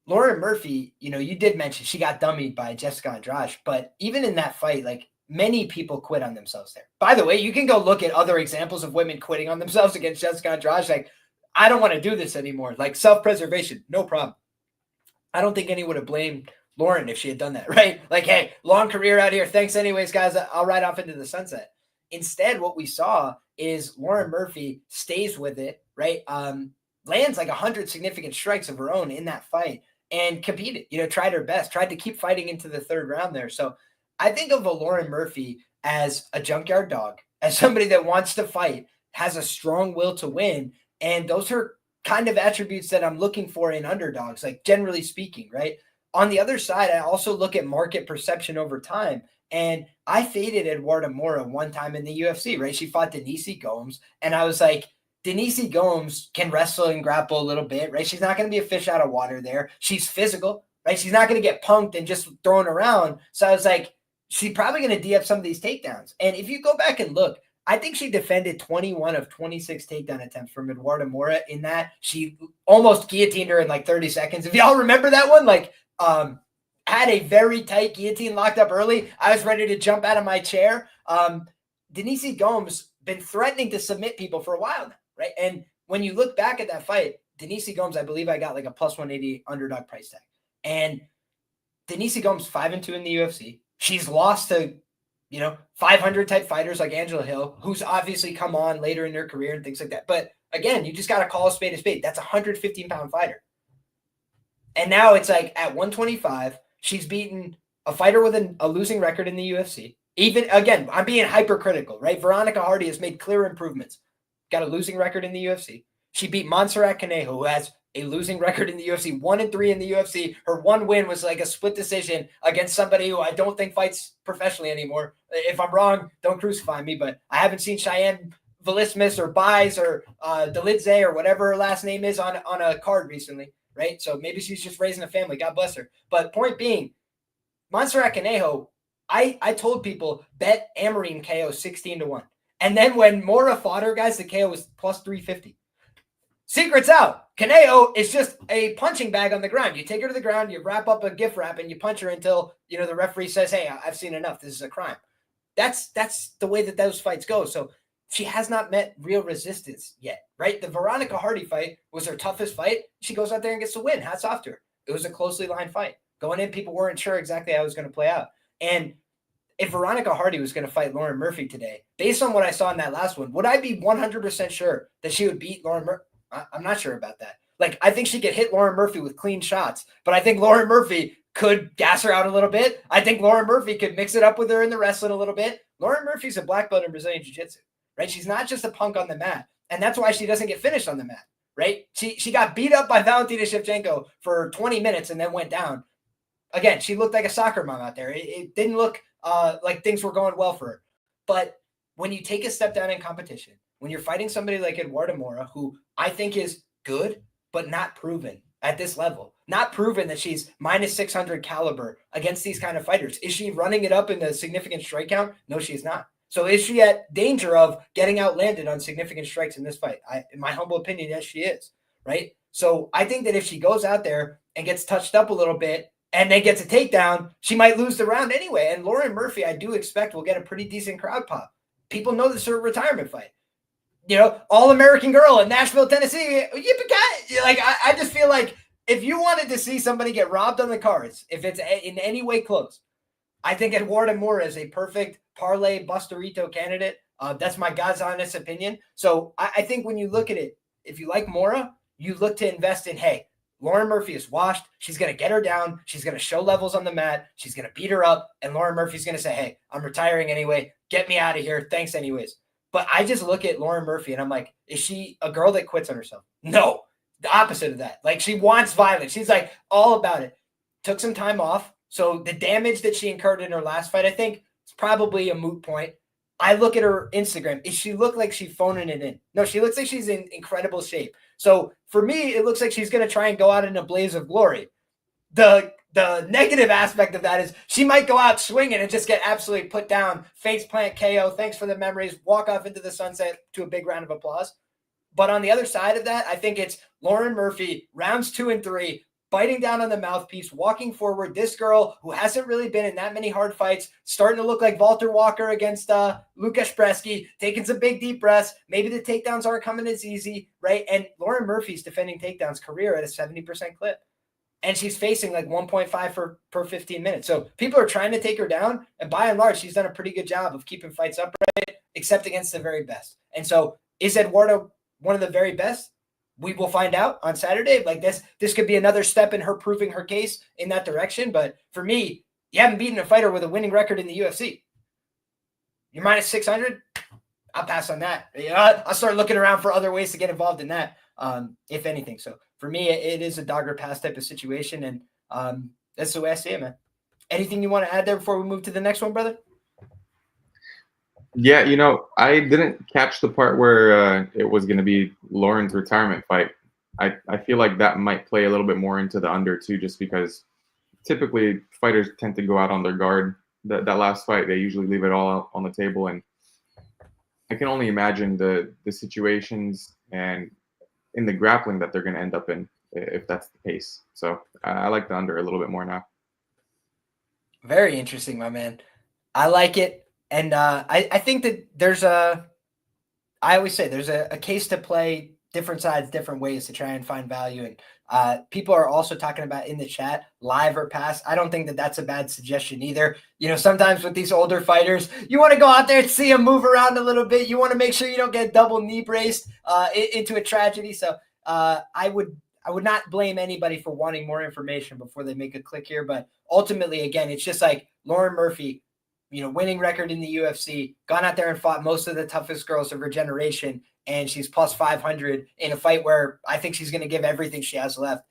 Lauren Murphy, you know, you did mention she got dummied by Jessica Andrade, but even in that fight, like, many people quit on themselves there. By the way, you can go look at other examples of women quitting on themselves against Jessica Andrade. Like, I don't want to do this anymore. Like, self-preservation, no problem. I don't think anyone would have blamed Lauren if she had done that, right? Like, hey, long career out here. Thanks anyways, guys. I'll ride off into the sunset. Instead, what we saw is Lauren Murphy stays with it, right? Lands like 100 significant strikes of her own in that fight. And competed, you know, tried her best, tried to keep fighting into the 3rd round there. So I think of a Lauren Murphy as a junkyard dog, as somebody that wants to fight, has a strong will to win. And those are kind of attributes that I'm looking for in underdogs, like, generally speaking, right? On the other side, I also look at market perception over time. And I faded Eduardo Moura one time in the UFC, right? She fought Denise Gomes. And I was like, Denise Gomes can wrestle and grapple a little bit, right? She's not going to be a fish out of water there. She's physical, right? She's not going to get punked and just thrown around. So I was like, she's probably going to D up some of these takedowns. And if you go back and look, I think she defended 21 of 26 takedown attempts from Eduardo Moura. In that, she almost guillotined her in like 30 seconds. If y'all remember that one, like had a very tight guillotine locked up early. I was ready to jump out of my chair. Denise Gomes been threatening to submit people for a while now, right? And when you look back at that fight, Denise Gomes, I believe I got like a plus 180 underdog price tag. And Denise Gomes 5-2 in the UFC. She's lost to 500 type fighters like Angela Hill, who's obviously come on later in her career and things like that. But again, you just got to call a spade a spade. That's a 115-pound fighter. And now it's like at 125, she's beaten a fighter with a losing record in the UFC. Even, again, I'm being hypercritical, right? Veronica Hardy has made clear improvements. Got a losing record in the UFC. She beat Montserrat Conejo, who has a losing record in the UFC, 1-3 in the UFC. Her one win was like a split decision against somebody who I don't think fights professionally anymore. If I'm wrong, don't crucify me, but I haven't seen Cheyenne Velismus or Bies or Delidze or whatever her last name is on a card recently, right? So maybe she's just raising a family. God bless her. But point being, Montserrat Conejo, I told people, bet Amarine KO 16-1. And then when Moura fought her, guys, the KO was plus 350. Secret's out. Conejo is just a punching bag on the ground. You take her to the ground, you wrap up a gift wrap, and you punch her until the referee says, "Hey, I've seen enough. This is a crime." That's the way that those fights go. So she has not met real resistance yet, right? The Veronica Hardy fight was her toughest fight. She goes out there and gets the win. Hats off to her. It was a closely lined fight. Going in, people weren't sure exactly how it was going to play out. And if Veronica Hardy was going to fight Lauren Murphy today, based on what I saw in that last one, would I be 100% sure that she would beat Lauren Murphy? I'm not sure about that. Like, I think she could hit Lauren Murphy with clean shots, but I think Lauren Murphy could gas her out a little bit. I think Lauren Murphy could mix it up with her in the wrestling a little bit. Lauren Murphy's a black belt in Brazilian Jiu-Jitsu, right? She's not just a punk on the mat, and that's why she doesn't get finished on the mat, right? She got beat up by Valentina Shevchenko for 20 minutes and then went down. Again, she looked like a soccer mom out there. It didn't look like things were going well for her. But when you take a step down in competition, when you're fighting somebody like Eduardo Moura, who I think is good, but not proven at this level, not proven that she's minus 600 caliber against these kind of fighters. Is she running it up in a significant strike count? No, she's not. So is she at danger of getting outlanded on significant strikes in this fight? In my humble opinion, yes, she is, right? So I think that if she goes out there and gets touched up a little bit and then gets a takedown, she might lose the round anyway. And Lauren Murphy, I do expect, will get a pretty decent crowd pop. People know this is her retirement fight. All-American girl in Nashville, Tennessee. Like, I just feel like if you wanted to see somebody get robbed on the cards, if it's in any way close, I think Eduardo Moura is a perfect parlay Bustarito candidate. That's my God's honest opinion. So I think when you look at it, if you like Moura, you look to invest in, hey, Lauren Murphy is washed. She's going to get her down. She's going to show levels on the mat. She's going to beat her up. And Lauren Murphy's going to say, hey, I'm retiring anyway. Get me out of here. Thanks anyways. But I just look at Lauren Murphy and I'm like, is she a girl that quits on herself? No, the opposite of that. Like, she wants violence. She's like all about it. Took some time off. So the damage that she incurred in her last fight, I think it's probably a moot point. I look at her Instagram. Does she look like she's phoning it in? No, she looks like she's in incredible shape. So for me, it looks like she's going to try and go out in a blaze of glory. The negative aspect of that is she might go out swinging and just get absolutely put down, face plant KO, thanks for the memories, walk off into the sunset to a big round of applause. But on the other side of that, I think it's Lauren Murphy, rounds 2 and 3, biting down on the mouthpiece, walking forward. This girl who hasn't really been in that many hard fights, starting to look like Walter Walker against Lukasz Bresky, taking some big deep breaths. Maybe the takedowns aren't coming as easy, right? And Lauren Murphy's defending takedowns career at a 70% clip. And she's facing like 1.5 per 15 minutes. So people are trying to take her down. And by and large, she's done a pretty good job of keeping fights upright, except against the very best. And so is Eduardo one of the very best? We will find out on Saturday. Like, this could be another step in her proving her case in that direction. But for me, you haven't beaten a fighter with a winning record in the UFC. You're minus 600. I'll pass on that. I'll start looking around for other ways to get involved in that, if anything. So for me, it is a dog or pass type of situation. And that's the way I see it, man. Anything you want to add there before we move to the next one, brother? Yeah, I didn't catch the part where it was going to be Lauren's retirement fight. I feel like that might play a little bit more into the under too, just because typically fighters tend to go out on their guard. That last fight, they usually leave it all out on the table. And I can only imagine the situations and in the grappling that they're going to end up in if that's the case. So I like the under a little bit more now. Very interesting, my man. I like it. And I think that I always say there's a case to play different sides, different ways to try and find value. And people are also talking about in the chat, live or pass. I don't think that that's a bad suggestion either. You know, sometimes with these older fighters, you want to go out there and see them move around a little bit. You want to make sure you don't get double knee braced into a tragedy. So I would not blame anybody for wanting more information before they make a click here. But ultimately, again, it's just like Lauren Murphy, you know, winning record in the UFC, gone out there and fought most of the toughest girls of her generation, and she's plus 500 in a fight where I think she's going to give everything she has left.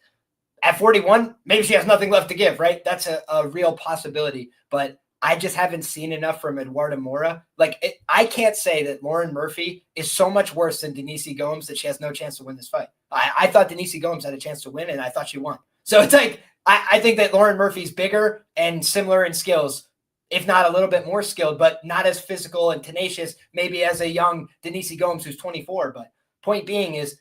At 41, maybe she has nothing left to give, right? That's a real possibility, but I just haven't seen enough from Eduarda Moura. Like, I can't say that Lauren Murphy is so much worse than Denise Gomes that she has no chance to win this fight. I thought Denise Gomes had a chance to win, and I thought she won. So it's like, I think that Lauren Murphy's bigger and similar in skills, if not a little bit more skilled, but not as physical and tenacious, maybe as a young Denise Gomes who's 24. But point being is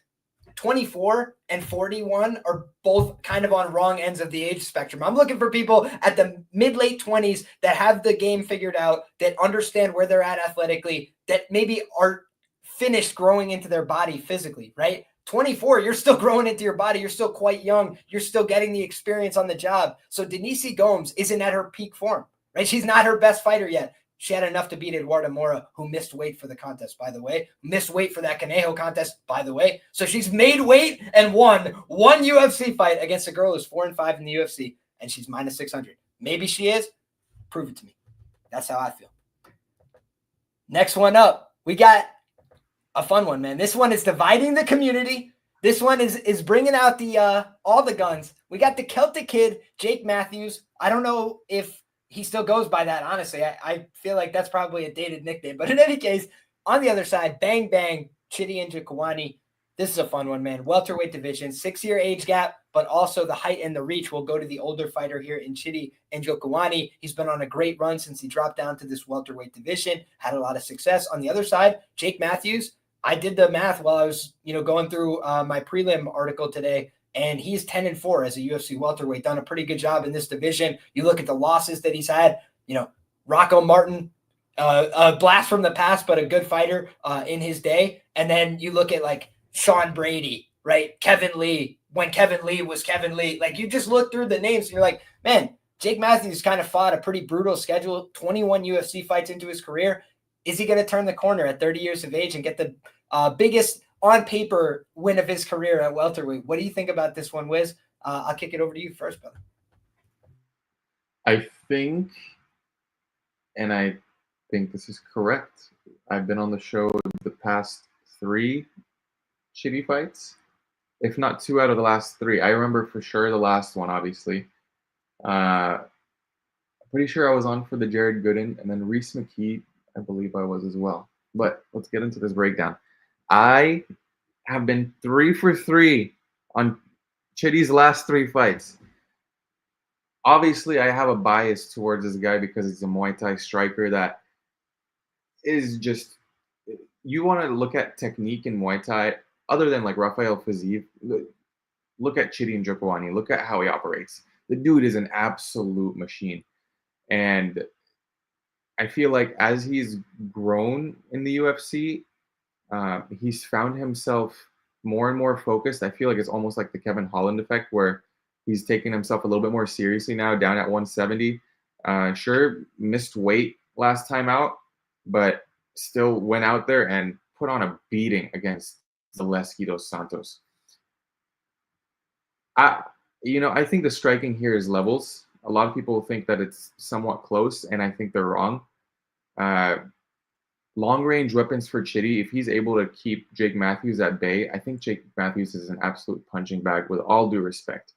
24 and 41 are both kind of on wrong ends of the age spectrum. I'm looking for people at the mid-late 20s that have the game figured out, that understand where they're at athletically, that maybe are finished growing into their body physically, right? 24, you're still growing into your body. You're still quite young. You're still getting the experience on the job. So Denise Gomes isn't at her peak form. Right? She's not her best fighter yet. She had enough to beat Eduarda Moura, who missed weight for the contest, by the way. Missed weight for that Conejo contest, by the way. So she's made weight and won one UFC fight against a girl who's 4-5 in the UFC, and she's minus 600. Maybe she is. Prove it to me. That's how I feel. Next one up, we got a fun one, man. This one is dividing the community. This one is bringing out the all the guns. We got the Celtic Kid, Jake Matthews. I don't know if he still goes by that, honestly. I feel like that's probably a dated nickname. But in any case, on the other side, Bang Bang, Chidi Njokuani. This is a fun one, man. Welterweight division, 6-year age gap, but also the height and the reach will go to the older fighter here in Chidi Njokuani. He's been on a great run since he dropped down to this welterweight division, had a lot of success. On the other side, Jake Matthews, I did the math while I was, going through my prelim article today. And he's 10-4 as a UFC welterweight, done a pretty good job in this division. You look at the losses that he's had, Rocco Martin, a blast from the past, but a good fighter in his day. And then you look at like Sean Brady, right? Kevin Lee, when Kevin Lee was Kevin Lee. Like, you just look through the names and you're like, man, Jake Matthews kind of fought a pretty brutal schedule, 21 UFC fights into his career. Is he going to turn the corner at 30 years of age and get the biggest on paper win of his career at welterweight? What do you think about this one, Wiz? I'll kick it over to you first, brother. I think this is correct. I've been on the show the past 3 shitty fights, if not 2 out of the last 3. I remember for sure the last one, obviously. Pretty sure I was on for the Jared Gooden, and then Reese McKee, I believe I was as well. But let's get into this breakdown. I have been 3 for 3 on Chidi's last 3 fights. Obviously, I have a bias towards this guy because he's a Muay Thai striker that is just, you want to look at technique in Muay Thai, other than like Rafael Fiziev, look at Chidi Njokuani, look at how he operates. The dude is an absolute machine. And I feel like as he's grown in the UFC, he's found himself more and more focused. I feel like it's almost like the Kevin Holland effect, where he's taking himself a little bit more seriously now, down at 170. Sure, missed weight last time out, but still went out there and put on a beating against Zaleski dos Santos. I think the striking here is levels. A lot of people think that it's somewhat close, and I think they're wrong. Long-range weapons for Chidi, if he's able to keep Jake Matthews at bay, I think Jake Matthews is an absolute punching bag, with all due respect.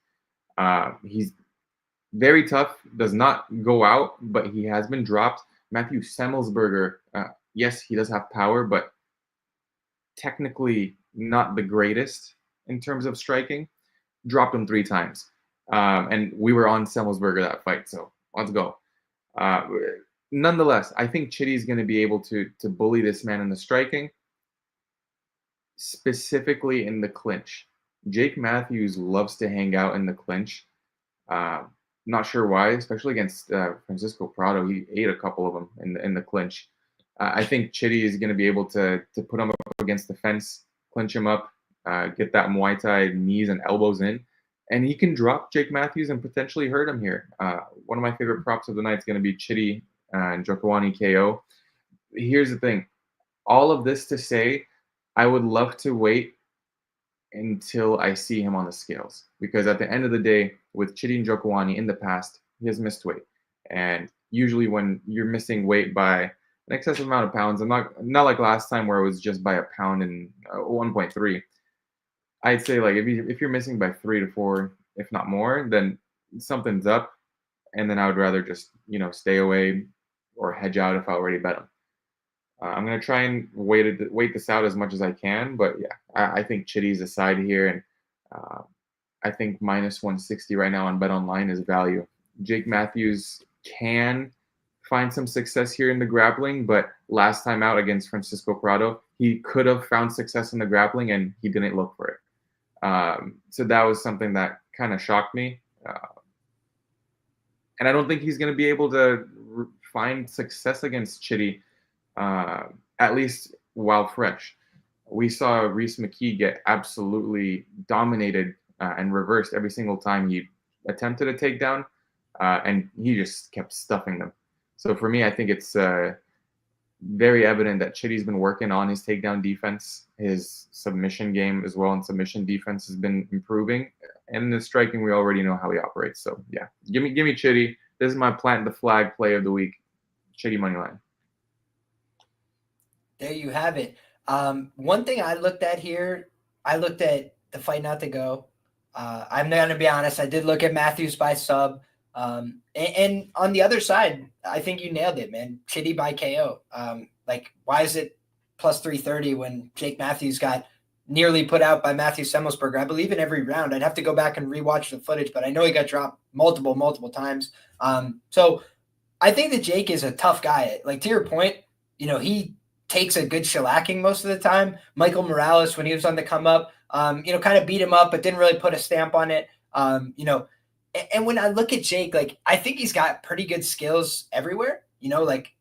He's very tough, does not go out, but he has been dropped. Matthew Semmelsberger, yes, he does have power, but technically not the greatest in terms of striking. Dropped him 3 times. And we were on Semmelsberger that fight, so let's go. nonetheless, I think Chitty is going to be able to bully this man in the striking, specifically in the clinch. Jake Matthews loves to hang out in the clinch. Uh, Not sure why, especially against Francisco Prado. He ate a couple of them in the clinch. I think Chitty is going to be able to put him up against the fence, clinch him up, get that Muay Thai knees and elbows in, and he can drop Jake Matthews and potentially hurt him here. One of my favorite props of the night is going to be Chitty and Njokuani KO. Here's the thing. All of this to say, I would love to wait until I see him on the scales, because at the end of the day, with Chitty Njokuani in the past, he has missed weight, and usually when you're missing weight by an excessive amount of pounds, I'm not like last time where it was just by a pound and 1.3. I'd say like if you're missing by 3 to 4, if not more, then something's up, and then I would rather just stay away or hedge out if I already bet him. I'm going to try and wait this out as much as I can. But yeah, I think Chitty's a side here. And I think minus 160 right now on Bet Online is value. Jake Matthews can find some success here in the grappling. But last time out against Francisco Prado, he could have found success in the grappling and he didn't look for it. So that was something that kind of shocked me. And I don't think he's going to be able to find success against Chitty. At least while fresh. We saw Rhys McKee get absolutely dominated and reversed every single time he attempted a takedown, and he just kept stuffing them. So for me, I think it's very evident that Chitty's been working on his takedown defense, his submission game as well, and submission defense has been improving. And in the striking, we already know how he operates. So yeah, give me Chitty. This is my plant the flag play of the week. Chitty money line. There you have it. One thing I looked at here, I looked at the fight not to go. I'm going to be honest. I did look at Matthews by sub. And on the other side, I think you nailed it, man. Chitty by KO. Like, why is it plus 330 when Jake Matthews got nearly put out by Matthew Semelsberger? I believe in every round. I'd have to go back and rewatch the footage, but I know he got dropped multiple times. So I think that Jake is a tough guy. Like, to your point, he takes a good shellacking most of the time. Michael Morales, when he was on the come up, kind of beat him up, but didn't really put a stamp on it. And when I look at Jake, like, I think he's got pretty good skills everywhere. Like,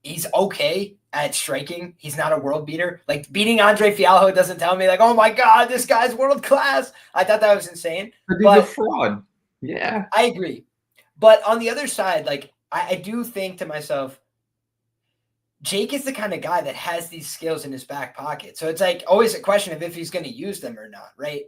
he's okay at striking. He's not a world beater. Like, beating Andre Fialho doesn't tell me like, oh my God, this guy's world class. I thought that was insane. But he's a fraud. Yeah. I agree. But on the other side, like, I do think to myself, Jake is the kind of guy that has these skills in his back pocket. So it's like always a question of if he's going to use them or not, right?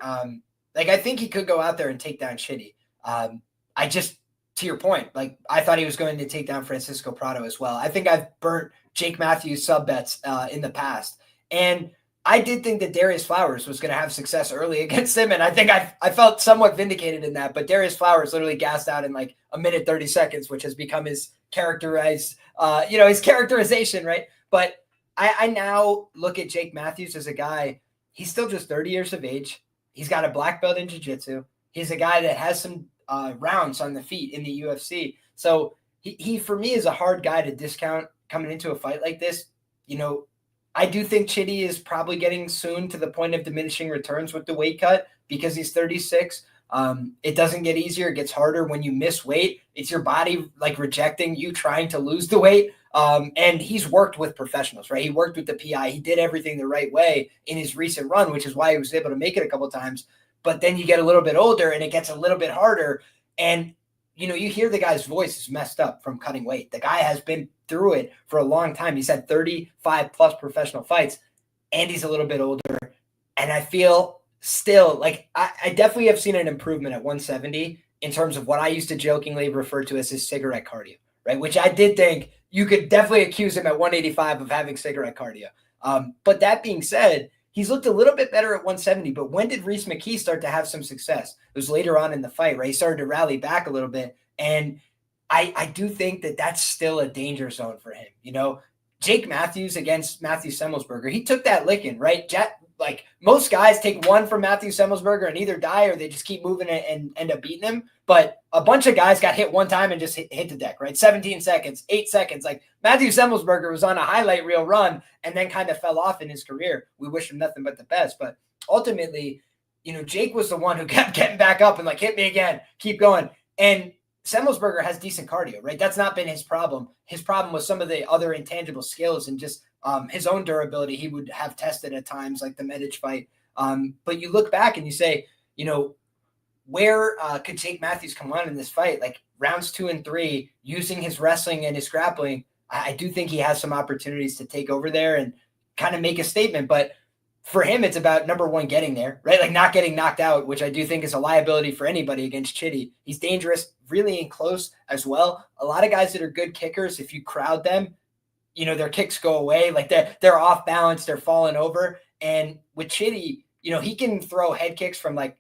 Like, I think he could go out there and take down Chitty. I just, to your point, like, I thought he was going to take down Francisco Prado as well. I think I've burnt Jake Matthews sub bets in the past. And I did think that Darius Flowers was going to have success early against him. And I think I felt somewhat vindicated in that. But Darius Flowers literally gassed out in like a minute 30 seconds, which has become his his characterization, right? But I now look at Jake Matthews as a guy, he's still just 30 years of age. He's got a black belt in jiu-jitsu. He's a guy that has some rounds on the feet in the UFC. So he for me, is a hard guy to discount coming into a fight like this. I do think Chitty is probably getting soon to the point of diminishing returns with the weight cut because he's 36. It doesn't get easier. It gets harder when you miss weight. It's your body like rejecting you trying to lose the weight. And he's worked with professionals, right? He worked with the PI. He did everything the right way in his recent run, which is why he was able to make it a couple of times. But then you get a little bit older and it gets a little bit harder. And, you hear the guy's voice is messed up from cutting weight. The guy has been through it for a long time. He's had 35 plus professional fights and he's a little bit older. And I feel still like I definitely have seen an improvement at 170 in terms of what I used to jokingly refer to as his cigarette cardio, right? Which I did think you could definitely accuse him at 185 of having cigarette cardio. But that being said, he's looked a little bit better at 170, but when did Rhys McKee start to have some success? It was later on in the fight, right? He started to rally back a little bit. And I do think that that's still a danger zone for him. Jake Matthews against Matthew Semelsberger, he took that licking, right? Like most guys take one from Matthew Semelsberger and either die or they just keep moving it and end up beating him. But a bunch of guys got hit one time and just hit the deck, right? 17 seconds, 8 seconds. Like Matthew Semelsberger was on a highlight reel run and then kind of fell off in his career. We wish him nothing but the best. But ultimately, Jake was the one who kept getting back up and like, hit me again, keep going. And Semelsberger has decent cardio, right? That's not been his problem. His problem was some of the other intangible skills and just his own durability he would have tested at times, like the Medic fight. But you look back and you say, where could Jake Matthews come on in this fight? Like rounds 2 and 3, using his wrestling and his grappling, I do think he has some opportunities to take over there and kind of make a statement. But for him, it's about number one, getting there, right? Like not getting knocked out, which I do think is a liability for anybody against Chitty. He's dangerous, really in close as well. A lot of guys that are good kickers, if you crowd them, their kicks go away. Like they're off balance, they're falling over. And with Chitty, he can throw head kicks from like,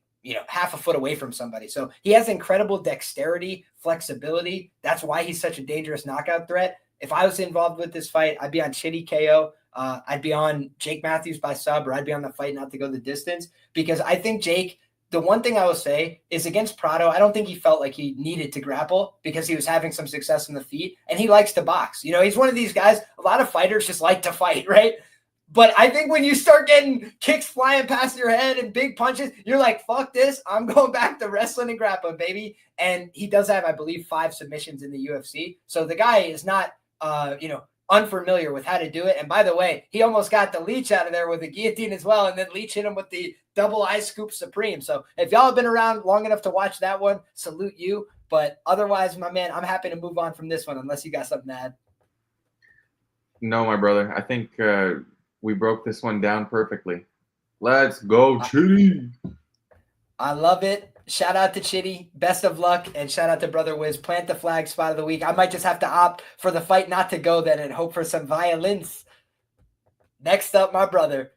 half a foot away from somebody. So he has incredible dexterity, flexibility. That's why he's such a dangerous knockout threat. If I was involved with this fight, I'd be on Chitty KO. I'd be on Jake Matthews by sub, or I'd be on the fight not to go the distance, because I think Jake, the one thing I will say is against Prado, I don't think he felt like he needed to grapple because he was having some success in the feet and he likes to box. He's one of these guys, a lot of fighters just like to fight, right? But I think when you start getting kicks flying past your head and big punches, you're like, fuck this. I'm going back to wrestling and grappling, baby. And he does have, I believe, 5 submissions in the UFC. So the guy is not, unfamiliar with how to do it. And by the way, he almost got the Leech out of there with the guillotine as well. And then Leech hit him with the double eye scoop supreme. So if y'all have been around long enough to watch that one, salute you. But otherwise, my man, I'm happy to move on from this one unless you got something to add. No, my brother. I think we broke this one down perfectly. Let's go, Chitty. I love it. Shout out to Chitty. Best of luck. And shout out to Brother Wiz. Plant the flag, spot of the week. I might just have to opt for the fight not to go then and hope for some violence. Next up, my brother.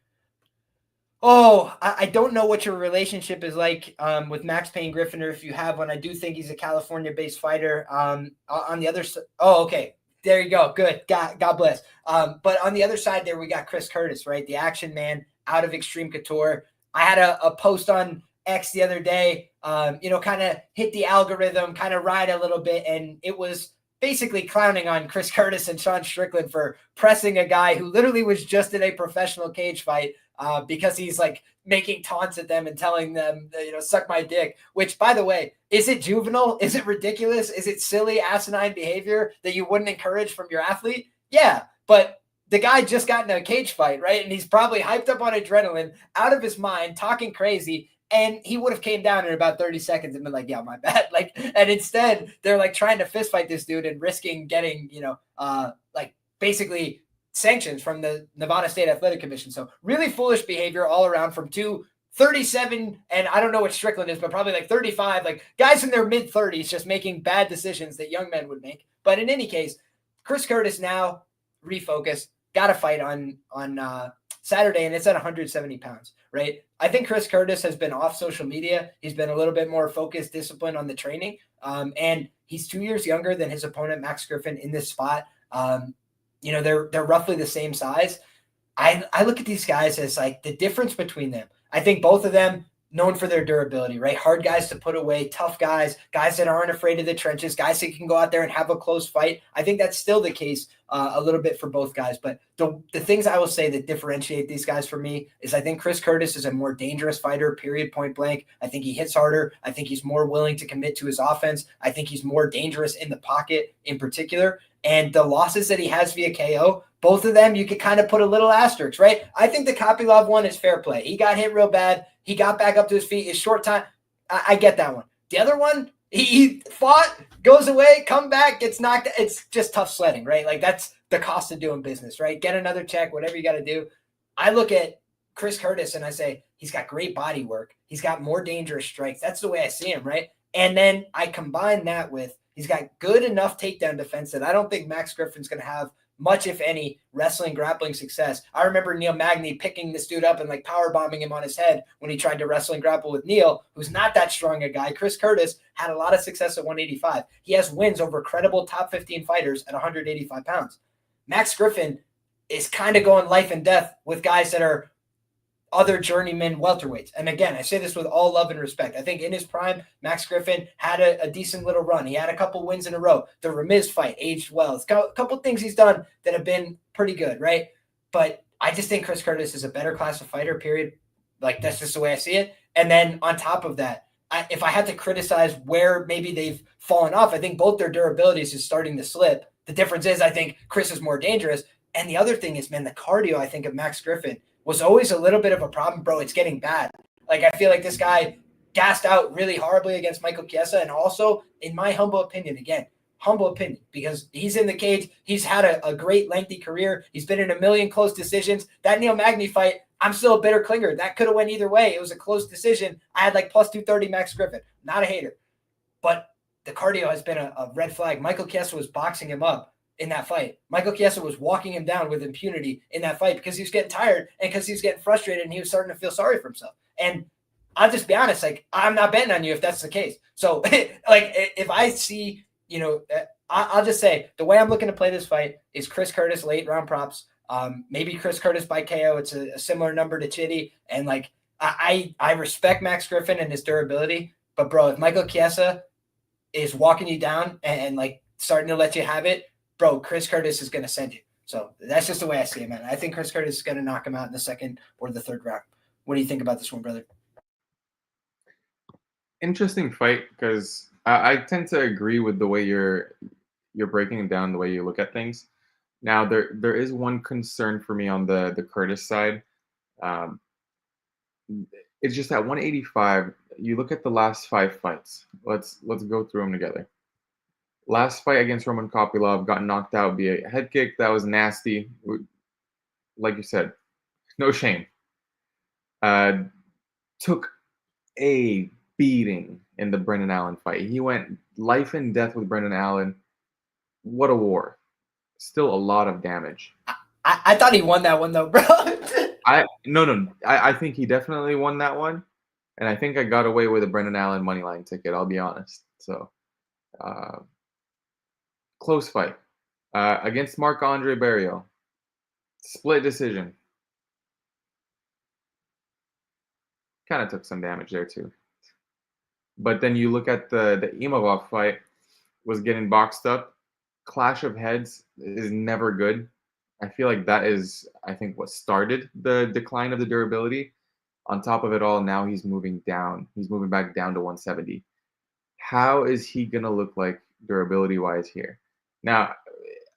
Oh, I don't know what your relationship is like with Max Payne Griffin, or if you have one. I do think he's a California-based fighter. On the other side, okay. There you go. Good. God bless. But on the other side there, we got Chris Curtis, right? The action man out of Extreme Couture. I had a post on X the other day, kind of hit the algorithm, kind of ride a little bit. And it was basically clowning on Chris Curtis and Sean Strickland for pressing a guy who literally was just in a professional cage fight because he's like making taunts at them and telling them, suck my dick, which, by the way, is it juvenile? Is it ridiculous? Is it silly, asinine behavior that you wouldn't encourage from your athlete? Yeah, but the guy just got in a cage fight, right? And he's probably hyped up on adrenaline, out of his mind, talking crazy. And he would have came down in about 30 seconds and been like, yeah, my bad. And instead they're like trying to fist fight this dude and risking getting, basically sanctions from the Nevada State Athletic Commission. So really foolish behavior all around from 237. And I don't know what Strickland is, but probably like 35, like guys in their mid 30s, just making bad decisions that young men would make. But in any case, Chris Curtis now refocus, got a fight on Saturday, and it's at 170 pounds, right? I think Chris Curtis has been off social media. He's been a little bit more focused, disciplined on the training. And he's 2 years younger than his opponent, Max Griffin, in this spot. They're roughly the same size. I look at these guys as like the difference between them. I think both of them known for their durability, right? Hard guys to put away, tough guys that aren't afraid of the trenches, guys that can go out there and have a close fight. I think that's still the case a little bit for both guys. But the things I will say that differentiate these guys for me is I think Chris Curtis is a more dangerous fighter, period, point blank. I think he hits harder. I think he's more willing to commit to his offense. I think he's more dangerous in the pocket in particular. And the losses that he has via KO, both of them, you could kind of put a little asterisk, right? I think the Kopylov one is fair play. He got hit real bad. He got back up to his feet. His short time, I get that one. The other one, he fought, goes away, come back, gets knocked. It's just tough sledding, right? Like that's the cost of doing business, right? Get another check, whatever you got to do. I look at Chris Curtis and I say, he's got great body work. He's got more dangerous strikes. That's the way I see him, right? And then I combine that with he's got good enough takedown defense that I don't think Max Griffin's going to have much, if any, wrestling, grappling success. I remember Neil Magny picking this dude up and like power bombing him on his head when he tried to wrestle and grapple with Neil, who's not that strong a guy. Chris Curtis had a lot of success at 185. He has wins over credible top 15 fighters at 185 pounds. Max Griffin is kind of going life and death with guys that are other journeyman welterweights. And again, I say this with all love and respect. I think in his prime, Max Griffin had a decent little run. He had a couple wins in a row. The Ramirez fight aged well. It's got a couple things he's done that have been pretty good, right? But I just think Chris Curtis is a better class of fighter, period. Like, that's just the way I see it. And then on top of that, if I had to criticize where maybe they've fallen off, I think both their durabilities is starting to slip. The difference is I think Chris is more dangerous. And the other thing is, man, the cardio, I think, of Max Griffin was always a little bit of a problem. Bro, it's getting bad. Like, I feel like this guy gassed out really horribly against Michael Chiesa. And also, in my humble opinion, because he's in the cage. He's had a great lengthy career. He's been in a million close decisions. That Neil Magny fight, I'm still a bitter clinger. That could have went either way. It was a close decision. I had like plus 230 Max Griffin. Not a hater. But the cardio has been a red flag. Michael Chiesa was boxing him up in that fight. Michael Chiesa was walking him down with impunity in that fight because he was getting tired and because he was getting frustrated and he was starting to feel sorry for himself. And I'll just be honest, like, I'm not betting on you if that's the case. So, like, if I see, I'll just say the way I'm looking to play this fight is Chris Curtis late round props. Maybe Chris Curtis by KO. It's a similar number to Chitty. And, like, I respect Max Griffin and his durability. But, bro, if Michael Chiesa is walking you down and like, starting to let you have it, bro, Chris Curtis is going to send you. So that's just the way I see it, man. I think Chris Curtis is going to knock him out in the second or the third round. What do you think about this one, brother? Interesting fight, because I tend to agree with the way you're breaking it down, the way you look at things. Now, there is one concern for me on the Curtis side. It's just at 185, you look at the last 5 fights. Let's go through them together. Last fight against Roman Kopylov, got knocked out via head kick. That was nasty. Like you said, no shame. Took a beating in the Brendan Allen fight. He went life and death with Brendan Allen. What a war. Still a lot of damage. I thought he won that one, though, bro. No. I think he definitely won that one. And I think I got away with a Brendan Allen moneyline ticket, I'll be honest. So, close fight. Against Marc-Andre Barrios. Split decision. Kind of took some damage there, too. But then you look at the Imavov fight, was getting boxed up. Clash of heads is never good. I feel like that is, I think, what started the decline of the durability. On top of it all, now he's moving down. He's moving back down to 170. How is he going to look like durability-wise here? Now,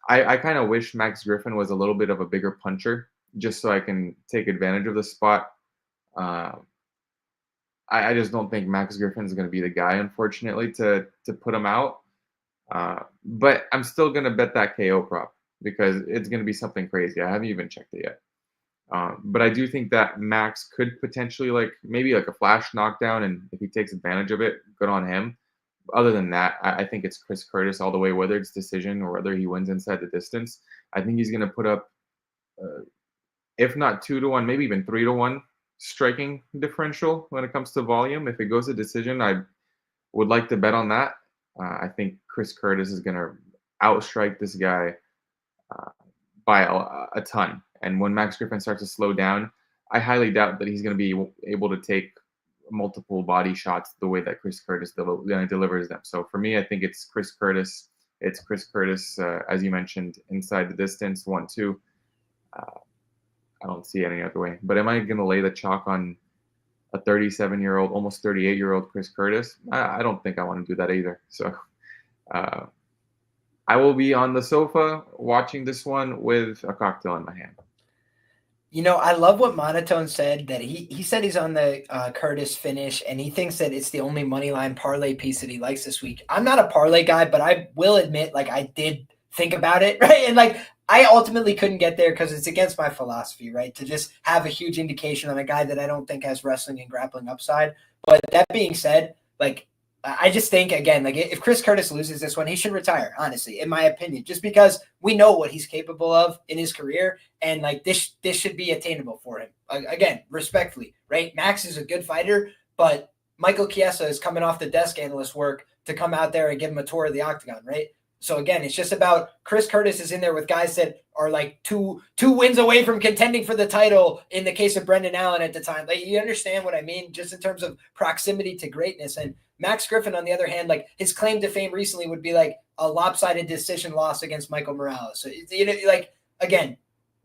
I kind of wish Max Griffin was a little bit of a bigger puncher, just so I can take advantage of the spot. I just don't think Max Griffin is going to be the guy, unfortunately, to put him out. But I'm still going to bet that KO prop because it's going to be something crazy. I haven't even checked it yet. But I do think that Max could potentially maybe a flash knockdown, and if he takes advantage of it, good on him. Other than that, I think it's Chris Curtis all the way, whether it's decision or whether he wins inside the distance. I think he's going to put up, if not 2-1, maybe even 3-1 striking differential when it comes to volume. If it goes to decision, I would like to bet on that. I think Chris Curtis is going to outstrike this guy by a ton. And when Max Griffin starts to slow down, I highly doubt that he's going to be able to take multiple body shots the way that Chris Curtis delivers them. So for me, I think it's Chris Curtis. It's Chris Curtis, as you mentioned, inside the distance, 1-2. I don't see it any other way. But am I going to lay the chalk on a 37-year-old, almost 38-year-old Chris Curtis? I don't think I want to do that either. So I will be on the sofa watching this one with a cocktail in my hand. I love what Monotone said, that he said he's on the Curtis finish, and he thinks that it's the only moneyline parlay piece that he likes this week. I'm not a parlay guy, but I will admit, I did think about it, right? And, I ultimately couldn't get there because it's against my philosophy, right? To just have a huge indication on a guy that I don't think has wrestling and grappling upside. But that being said, I just think, again, if Chris Curtis loses this one, he should retire, honestly, in my opinion, just because we know what he's capable of in his career. And this should be attainable for him. Again, respectfully, right? Max is a good fighter, but Michael Chiesa is coming off the desk analyst work to come out there and give him a tour of the octagon, right? So again, it's just about Chris Curtis is in there with guys that are like two wins away from contending for the title in the case of Brendan Allen at the time. Like, you understand what I mean? Just in terms of proximity to greatness. And Max Griffin, on the other hand, like his claim to fame recently would be like a lopsided decision loss against Michael Morales. So, like, again,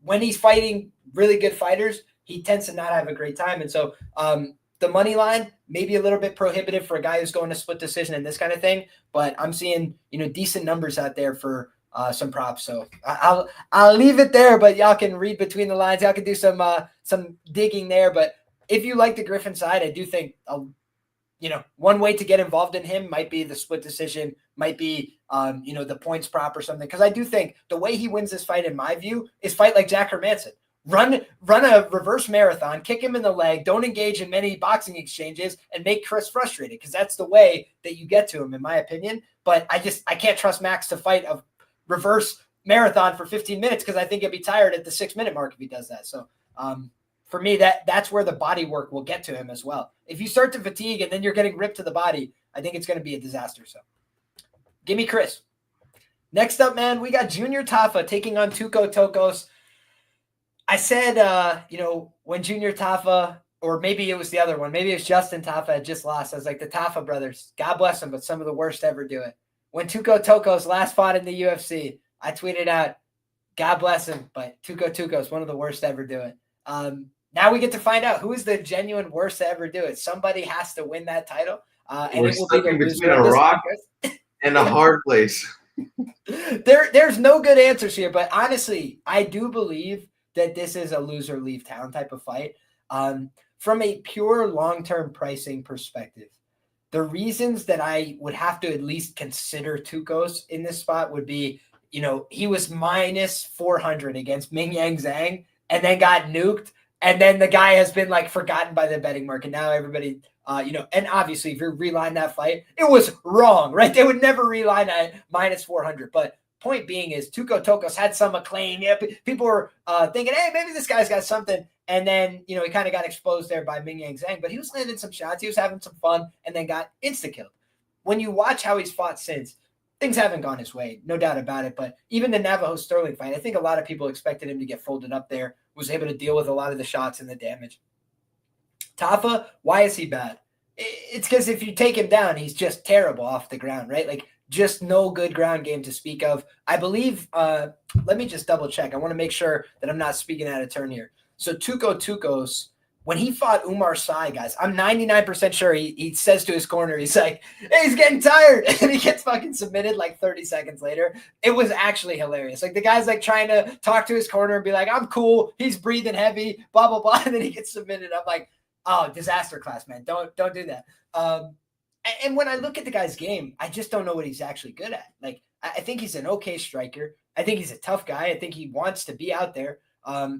when he's fighting really good fighters, he tends to not have a great time. And so the money line, maybe a little bit prohibitive for a guy who's going to split decision and this kind of thing, but I'm seeing, decent numbers out there for some props. So I'll leave it there, but y'all can read between the lines. Y'all can do some digging there. But if you like the Griffin side, I do think, one way to get involved in him might be the split decision, might be, the points prop or something. Cause I do think the way he wins this fight, in my view, is fight like Jack Hermanson. Run a reverse marathon, kick him in the leg, don't engage in many boxing exchanges, and make Chris frustrated, because that's the way that you get to him, in my opinion. But I can't trust Max to fight a reverse marathon for 15 minutes, because I think he'll be tired at the 6-minute mark if he does that. So for me, that's where the body work will get to him as well. If you start to fatigue and then you're getting ripped to the body, I think it's going to be a disaster. So give me Chris. Next up, man, we got Junior Tafa taking on Tokkos. I said, when Junior Tafa, or maybe it was the other one, maybe it was Justin Tafa had just lost. I was like, the Tafa brothers, God bless them, but some of the worst ever do it. When Tokkos last fought in the UFC, I tweeted out, God bless him, but Tokkos, one of the worst ever do it. Now we get to find out who is the genuine worst to ever do it. Somebody has to win that title. And it will be the between a rock and a hard place. There's no good answers here, but honestly, I do believe that this is a loser leave town type of fight. From a pure long-term pricing perspective, the reasons that I would have to at least consider Tokkos in this spot would be, he was minus 400 against Ming Yang Zhang and then got nuked. And then the guy has been like forgotten by the betting market. Now everybody, and obviously if you reline that fight, it was wrong, right? They would never reline at minus 400. But point being is Tokkos had some acclaim. Yeah, people were thinking, hey, maybe this guy's got something. And then, he kind of got exposed there by Ming Yang Zhang, but he was landing some shots. He was having some fun and then got insta-killed. When you watch how he's fought since, things haven't gone his way, no doubt about it. But even the Navajo-Sterling fight, I think a lot of people expected him to get folded up there, was able to deal with a lot of the shots and the damage. Tafa, why is he bad? It's because if you take him down, he's just terrible off the ground, right? Like, just no good ground game to speak of. I believe, let me just double check. I want to make sure that I'm not speaking out of turn here. So Tokkos, when he fought Umar Sy, guys, I'm 99% sure he says to his corner, he's like, hey, he's getting tired. And he gets fucking submitted like 30 seconds later. It was actually hilarious. Like, the guy's like trying to talk to his corner and be like, I'm cool. He's breathing heavy, blah, blah, blah. And then he gets submitted. I'm like, oh, disaster class, man. Don't do that. And when I look at the guy's game, I just don't know what he's actually good at. Like, I think he's an okay striker. I think he's a tough guy. I think he wants to be out there.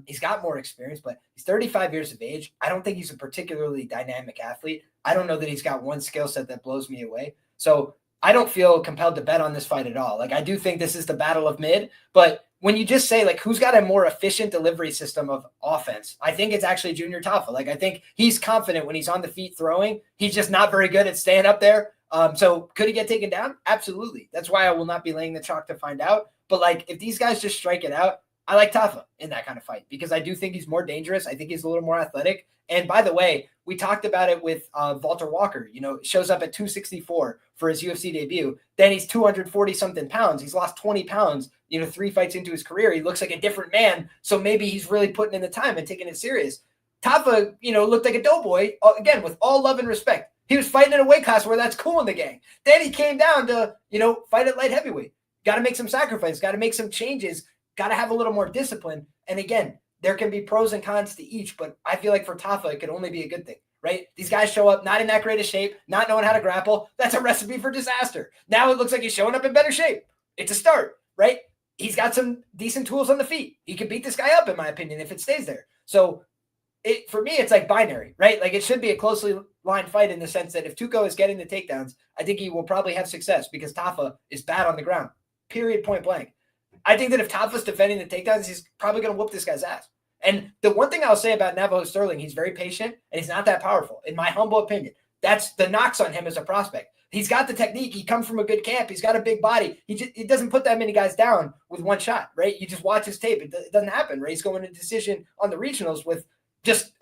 He's got more experience, but he's 35 years of age. I don't think he's a particularly dynamic athlete. I don't know that he's got one skill set that blows me away. So I don't feel compelled to bet on this fight at all. Like, I do think this is the battle of mid, but when you just say, like, who's got a more efficient delivery system of offense, I think it's actually Junior Tafa. Like, I think he's confident when he's on the feet throwing. He's just not very good at staying up there. So could he get taken down? Absolutely. That's why I will not be laying the chalk to find out. But, like, if these guys just strike it out, I like Tafa in that kind of fight because I do think he's more dangerous. I think he's a little more athletic. And by the way, we talked about it with Walter Walker, shows up at 264 for his UFC debut. Then he's 240-something pounds. He's lost 20 pounds, 3 fights into his career. He looks like a different man. So maybe he's really putting in the time and taking it serious. Tafa, looked like a doughboy, again, with all love and respect. He was fighting in a weight class where that's cool in the gang. Then he came down to, fight at light heavyweight. Got to make some sacrifices, got to make some changes, got to have a little more discipline. And again, there can be pros and cons to each, but I feel like for Tafa, it could only be a good thing, right? These guys show up not in that great of shape, not knowing how to grapple. That's a recipe for disaster. Now it looks like he's showing up in better shape. It's a start, right? He's got some decent tools on the feet. He could beat this guy up, in my opinion, if it stays there. So for me, it's like binary, right? Like, it should be a closely lined fight in the sense that if Tokkos is getting the takedowns, I think he will probably have success because Tafa is bad on the ground, period, point blank. I think that if Tafa's defending the takedowns, he's probably going to whoop this guy's ass. And the one thing I'll say about Navajo-Sterling, he's very patient and he's not that powerful, in my humble opinion. That's the knocks on him as a prospect. He's got the technique. He comes from a good camp. He's got a big body. He doesn't put that many guys down with one shot, right? You just watch his tape. It doesn't happen, right? He's going to decision on the regionals with just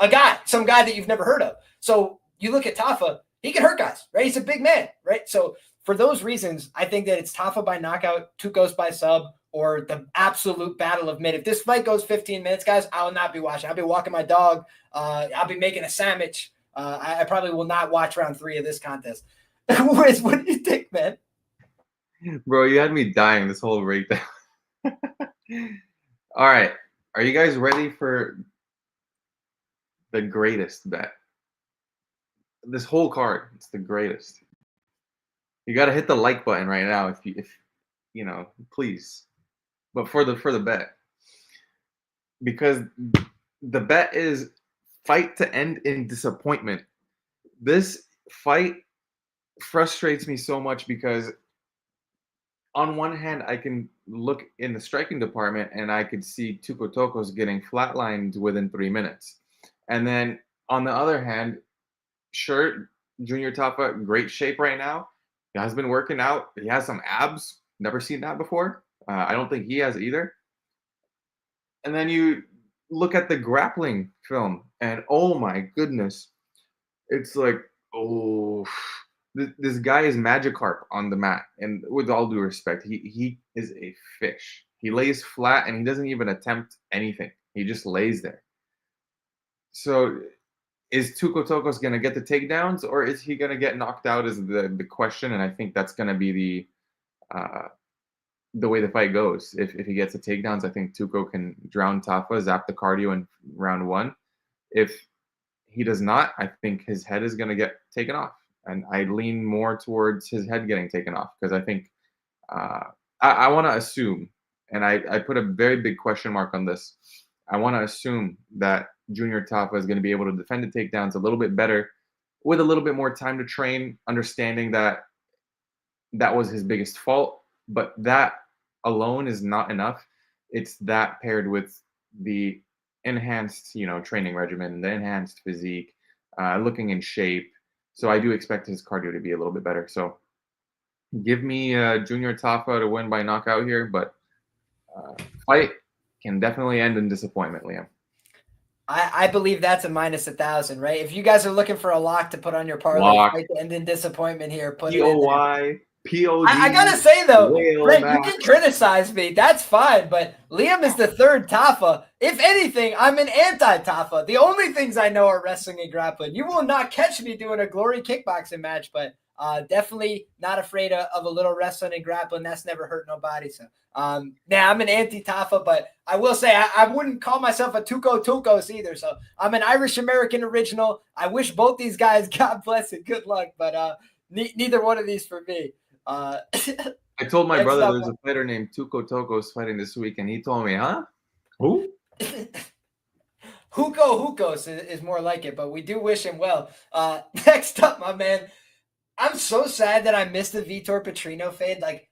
some guy that you've never heard of. So you look at Tafa, he can hurt guys, right? He's a big man, right? So for those reasons, I think that it's Tafa by knockout, Tokkos by sub, or the absolute battle of mid. If this fight goes 15 minutes, guys, I will not be watching. I'll be walking my dog. I'll be making a sandwich. I probably will not watch round 3 of this contest. Wiz, what do you think, man? Bro, you had me dying this whole breakdown. All right. Are you guys ready for the greatest bet? This whole card, it's the greatest. You got to hit the like button right now if you know, please. But for the bet. Because the bet is fight to end in disappointment. This fight frustrates me so much because on one hand, I can look in the striking department and I could see Tokkos getting flatlined within 3 minutes. And then on the other hand, sure, Junior Tafa, great shape right now. He has been working out. He has some abs. Never seen that before. I don't think he has either. And then you look at the grappling film and oh my goodness, it's like, oh, this guy is Magikarp on the mat, and with all due respect, he is a fish. He lays flat, and he doesn't even attempt anything. He just lays there. So, is Tokkos going to get the takedowns, or is he going to get knocked out? Is the question, and I think that's going to be the way the fight goes. If he gets the takedowns, I think Tokkos can drown Tafa, zap the cardio in round 1. If he does not, I think his head is going to get taken off. And I lean more towards his head getting taken off because I think I want to assume, and I put a very big question mark on this. I want to assume that Junior Tafa is going to be able to defend the takedowns a little bit better with a little bit more time to train, understanding that that was his biggest fault. But that alone is not enough. It's that paired with the enhanced, training regimen, the enhanced physique, looking in shape. So I do expect his cardio to be a little bit better. So give me Junior Tafa to win by knockout here, but fight can definitely end in disappointment, Liam. I believe that's a -1,000, right? If you guys are looking for a lock to put on your parlay, fight to end in disappointment here. Put POY, POD. I gotta say though, Brent, you can criticize me. That's fine, but Liam is the third Tafa. If anything, I'm an anti-Tafa. The only things I know are wrestling and grappling. You will not catch me doing a glory kickboxing match, but definitely not afraid of a little wrestling and grappling. That's never hurt nobody. So, I'm an anti-Tafa, but I will say I wouldn't call myself a Tokkos either. So I'm an Irish-American original. I wish both these guys, God bless it, good luck, but neither one of these for me. I told my brother there's a fighter named Tokkos fighting this week, and he told me, huh? Who? Hukos is more like it, but we do wish him well. Next up, my man. I'm so sad that I missed the Vitor Petrino fade. Like,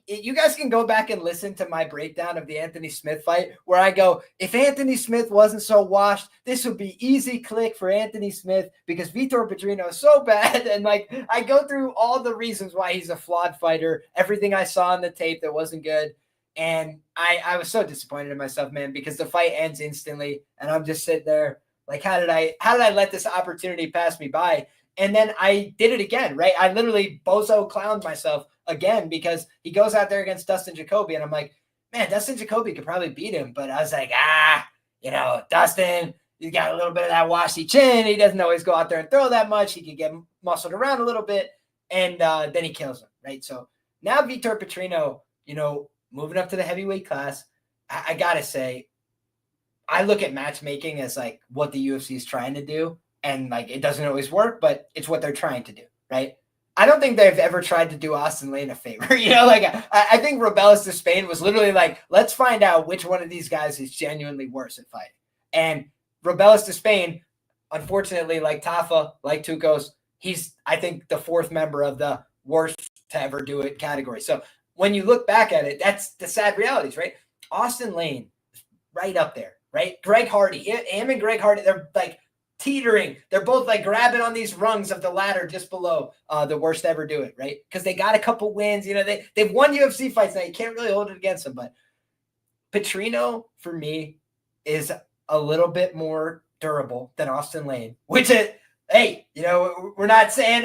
you guys can go back and listen to my breakdown of the Anthony Smith fight where I go, if Anthony Smith wasn't so washed, this would be easy click for Anthony Smith because Vitor Petrino is so bad. And like, I go through all the reasons why he's a flawed fighter, everything I saw on the tape that wasn't good. And I was so disappointed in myself, man, because the fight ends instantly. And I'm just sitting there like, how did I let this opportunity pass me by? And then I did it again, right? I literally bozo clowned myself again because he goes out there against Dustin Jacoby. And I'm like, man, Dustin Jacoby could probably beat him. But I was like, Dustin, he's got a little bit of that washy chin. He doesn't always go out there and throw that much. He could get muscled around a little bit. And then he kills him, right? So now Vitor Petrino, moving up to the heavyweight class, I got to say, I look at matchmaking as like what the UFC is trying to do. And like, it doesn't always work, but it's what they're trying to do, right? I don't think they've ever tried to do Austin Lane a favor. I think Robelis de Spain was literally like, let's find out which one of these guys is genuinely worse at fighting. And Robelis de Spain, unfortunately, like Tafa, like Tokkos, he's, I think, the 4th member of the worst to ever do it category. So when you look back at it, that's the sad realities, right? Austin Lane, right up there, right? Greg Hardy, him and Greg Hardy, they're like teetering. They're both like grabbing on these rungs of the ladder just below the worst ever do it, right? Because they got a couple wins. They've won UFC fights now. You can't really hold it against them. But Petrino, for me, is a little bit more durable than Austin Lane, which is, hey, we're not saying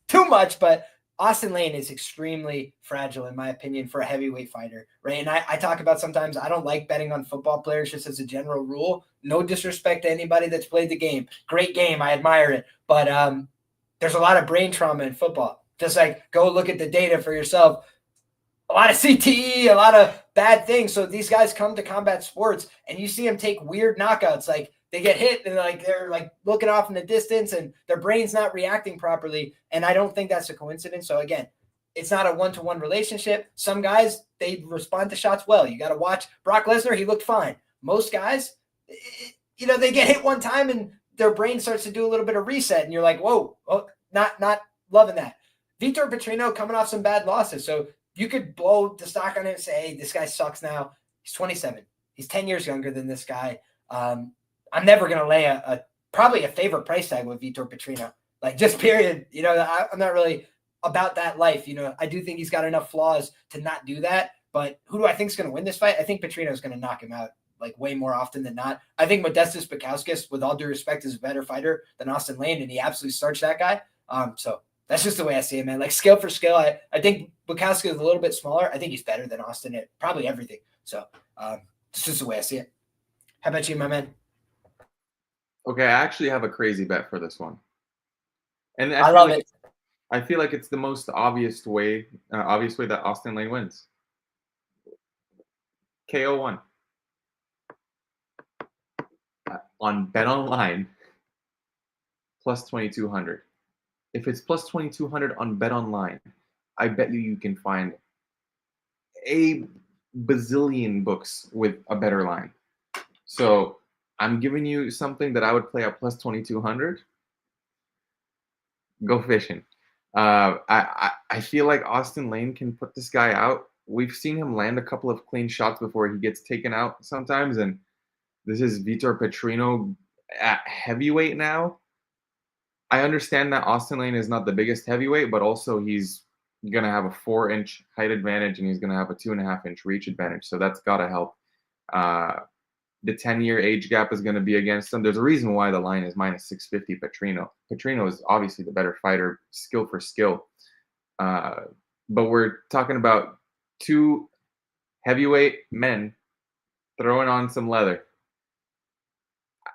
too much, but Austin Lane is extremely fragile, in my opinion, for a heavyweight fighter, right? And I talk about sometimes I don't like betting on football players just as a general rule. No disrespect to anybody that's played the game. Great game. I admire it. But there's a lot of brain trauma in football. Just like go look at the data for yourself. A lot of CTE, a lot of bad things. So these guys come to combat sports and you see them take weird knockouts. Like they get hit and they're like looking off in the distance and their brain's not reacting properly. And I don't think that's a coincidence. So again, it's not a one-to-one relationship. Some guys, they respond to shots well. You got to watch Brock Lesnar. He looked fine. Most guys, they get hit one time and their brain starts to do a little bit of reset. And you're like, whoa, not loving that. Vitor Petrino coming off some bad losses. So you could blow the stock on it and say, hey, this guy sucks now. He's 27. He's 10 years younger than this guy. I'm never going to lay probably a favorite price tag with Vitor Petrino. Like just period. I'm not really about that life. I do think he's got enough flaws to not do that. But who do I think is going to win this fight? I think Petrino is going to knock him out like way more often than not. I think Modestas Bukauskas, with all due respect, is a better fighter than Austin Lane, and he absolutely starched that guy. So that's just the way I see it, man. Like skill for skill, I think Bukowski is a little bit smaller. I think he's better than Austin at probably everything. So it's just the way I see it. How about you, my man? Okay, I actually have a crazy bet for this one. And I love it. I feel like it's the most obvious way that Austin Lane wins. KO 1. On Bet Online, plus 2,200. If it's plus 2,200 on Bet Online, I bet you can find a bazillion books with a better line. So I'm giving you something that I would play at plus 2,200. Go fishing. I feel like Austin Lane can put this guy out. We've seen him land a couple of clean shots before he gets taken out sometimes, and this is Vitor Petrino at heavyweight now. I understand that Austin Lane is not the biggest heavyweight, but also he's going to have a 4-inch height advantage and he's going to have a 2.5-inch reach advantage. So that's got to help. The 10-year age gap is going to be against him. There's a reason why the line is minus 650 Petrino. Petrino is obviously the better fighter, skill for skill. But we're talking about two heavyweight men throwing on some leather.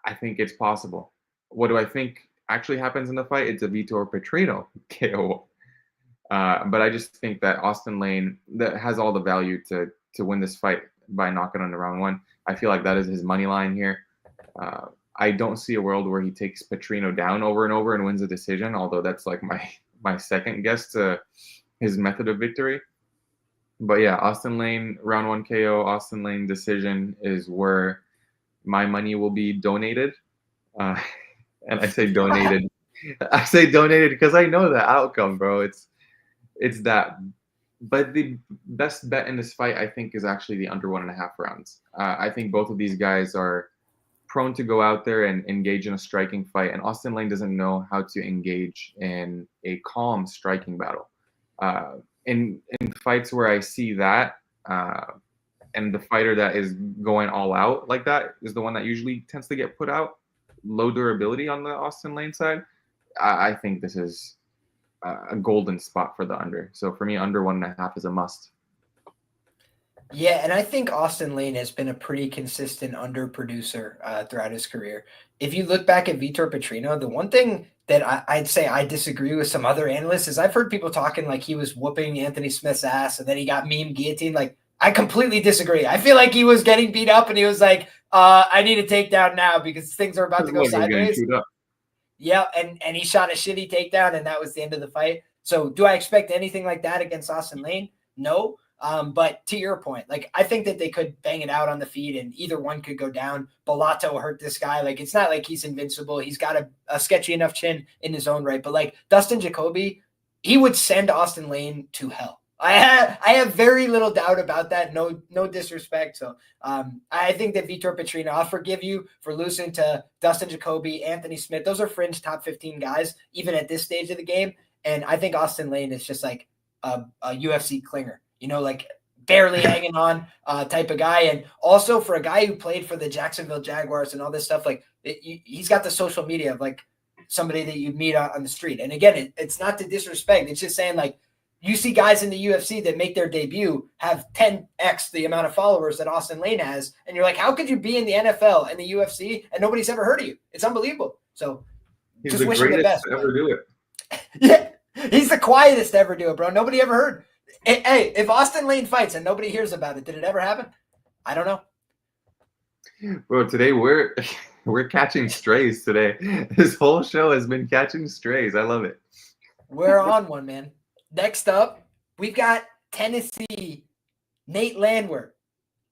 I think it's possible. What do I think actually happens in the fight? It's a Vitor Petrino KO. But I just think that Austin Lane that has all the value to win this fight by knocking on the round one. I feel like that is his money line here. I don't see a world where he takes Petrino down over and over and wins a decision, although that's like my second guess to his method of victory. But yeah, Austin Lane, round 1 KO, Austin Lane decision is where my money will be donated. And I say donated. I say donated because I know the outcome, bro. It's that. But the best bet in this fight, I think, is actually the under 1.5 rounds. I think both of these guys are prone to go out there and engage in a striking fight, and Austin Lane doesn't know how to engage in a calm striking battle. In fights where I see that, and the fighter that is going all out like that is the one that usually tends to get put out. Low durability on the Austin Lane side. I think this is a golden spot for the under. So for me, under 1.5 is a must. Yeah, and I think Austin Lane has been a pretty consistent under producer throughout his career. If you look back at Vitor Petrino, the one thing that I'd say I disagree with some other analysts is I've heard people talking like he was whooping Anthony Smith's ass and then he got meme guillotine. Like, I completely disagree. I feel like he was getting beat up and he was like, I need a takedown now because things are about to go sideways. Yeah, and he shot a shitty takedown, and that was the end of the fight. So do I expect anything like that against Austin Lane? No. But to your point, like I think that they could bang it out on the feet, and either one could go down. Bellato hurt this guy. Like it's not like he's invincible. He's got a sketchy enough chin in his own right. But like Dustin Jacoby, he would send Austin Lane to hell. I have very little doubt about that. No disrespect. So I think that Vitor Petrino, I'll forgive you for losing to Dustin Jacoby, Anthony Smith. Those are fringe top 15 guys, even at this stage of the game. And I think Austin Lane is just like a UFC clinger, like barely hanging on type of guy. And also for a guy who played for the Jacksonville Jaguars and all this stuff, like he's got the social media of like somebody that you meet on the street. And again, it's not to disrespect. It's just saying like, you see guys in the UFC that make their debut have 10x the amount of followers that Austin Lane has. And you're like, how could you be in the NFL and the UFC and nobody's ever heard of you? It's unbelievable. So He's just the wish him the best. To ever do it. Yeah, he's the quietest to ever do it, bro. Nobody ever heard. Hey, if Austin Lane fights and nobody hears about it, did it ever happen? I don't know. Bro, today we're catching strays today. This whole show has been catching strays. I love it. We're on one, man. Next up, we've got Tennessee, Nate Landwehr,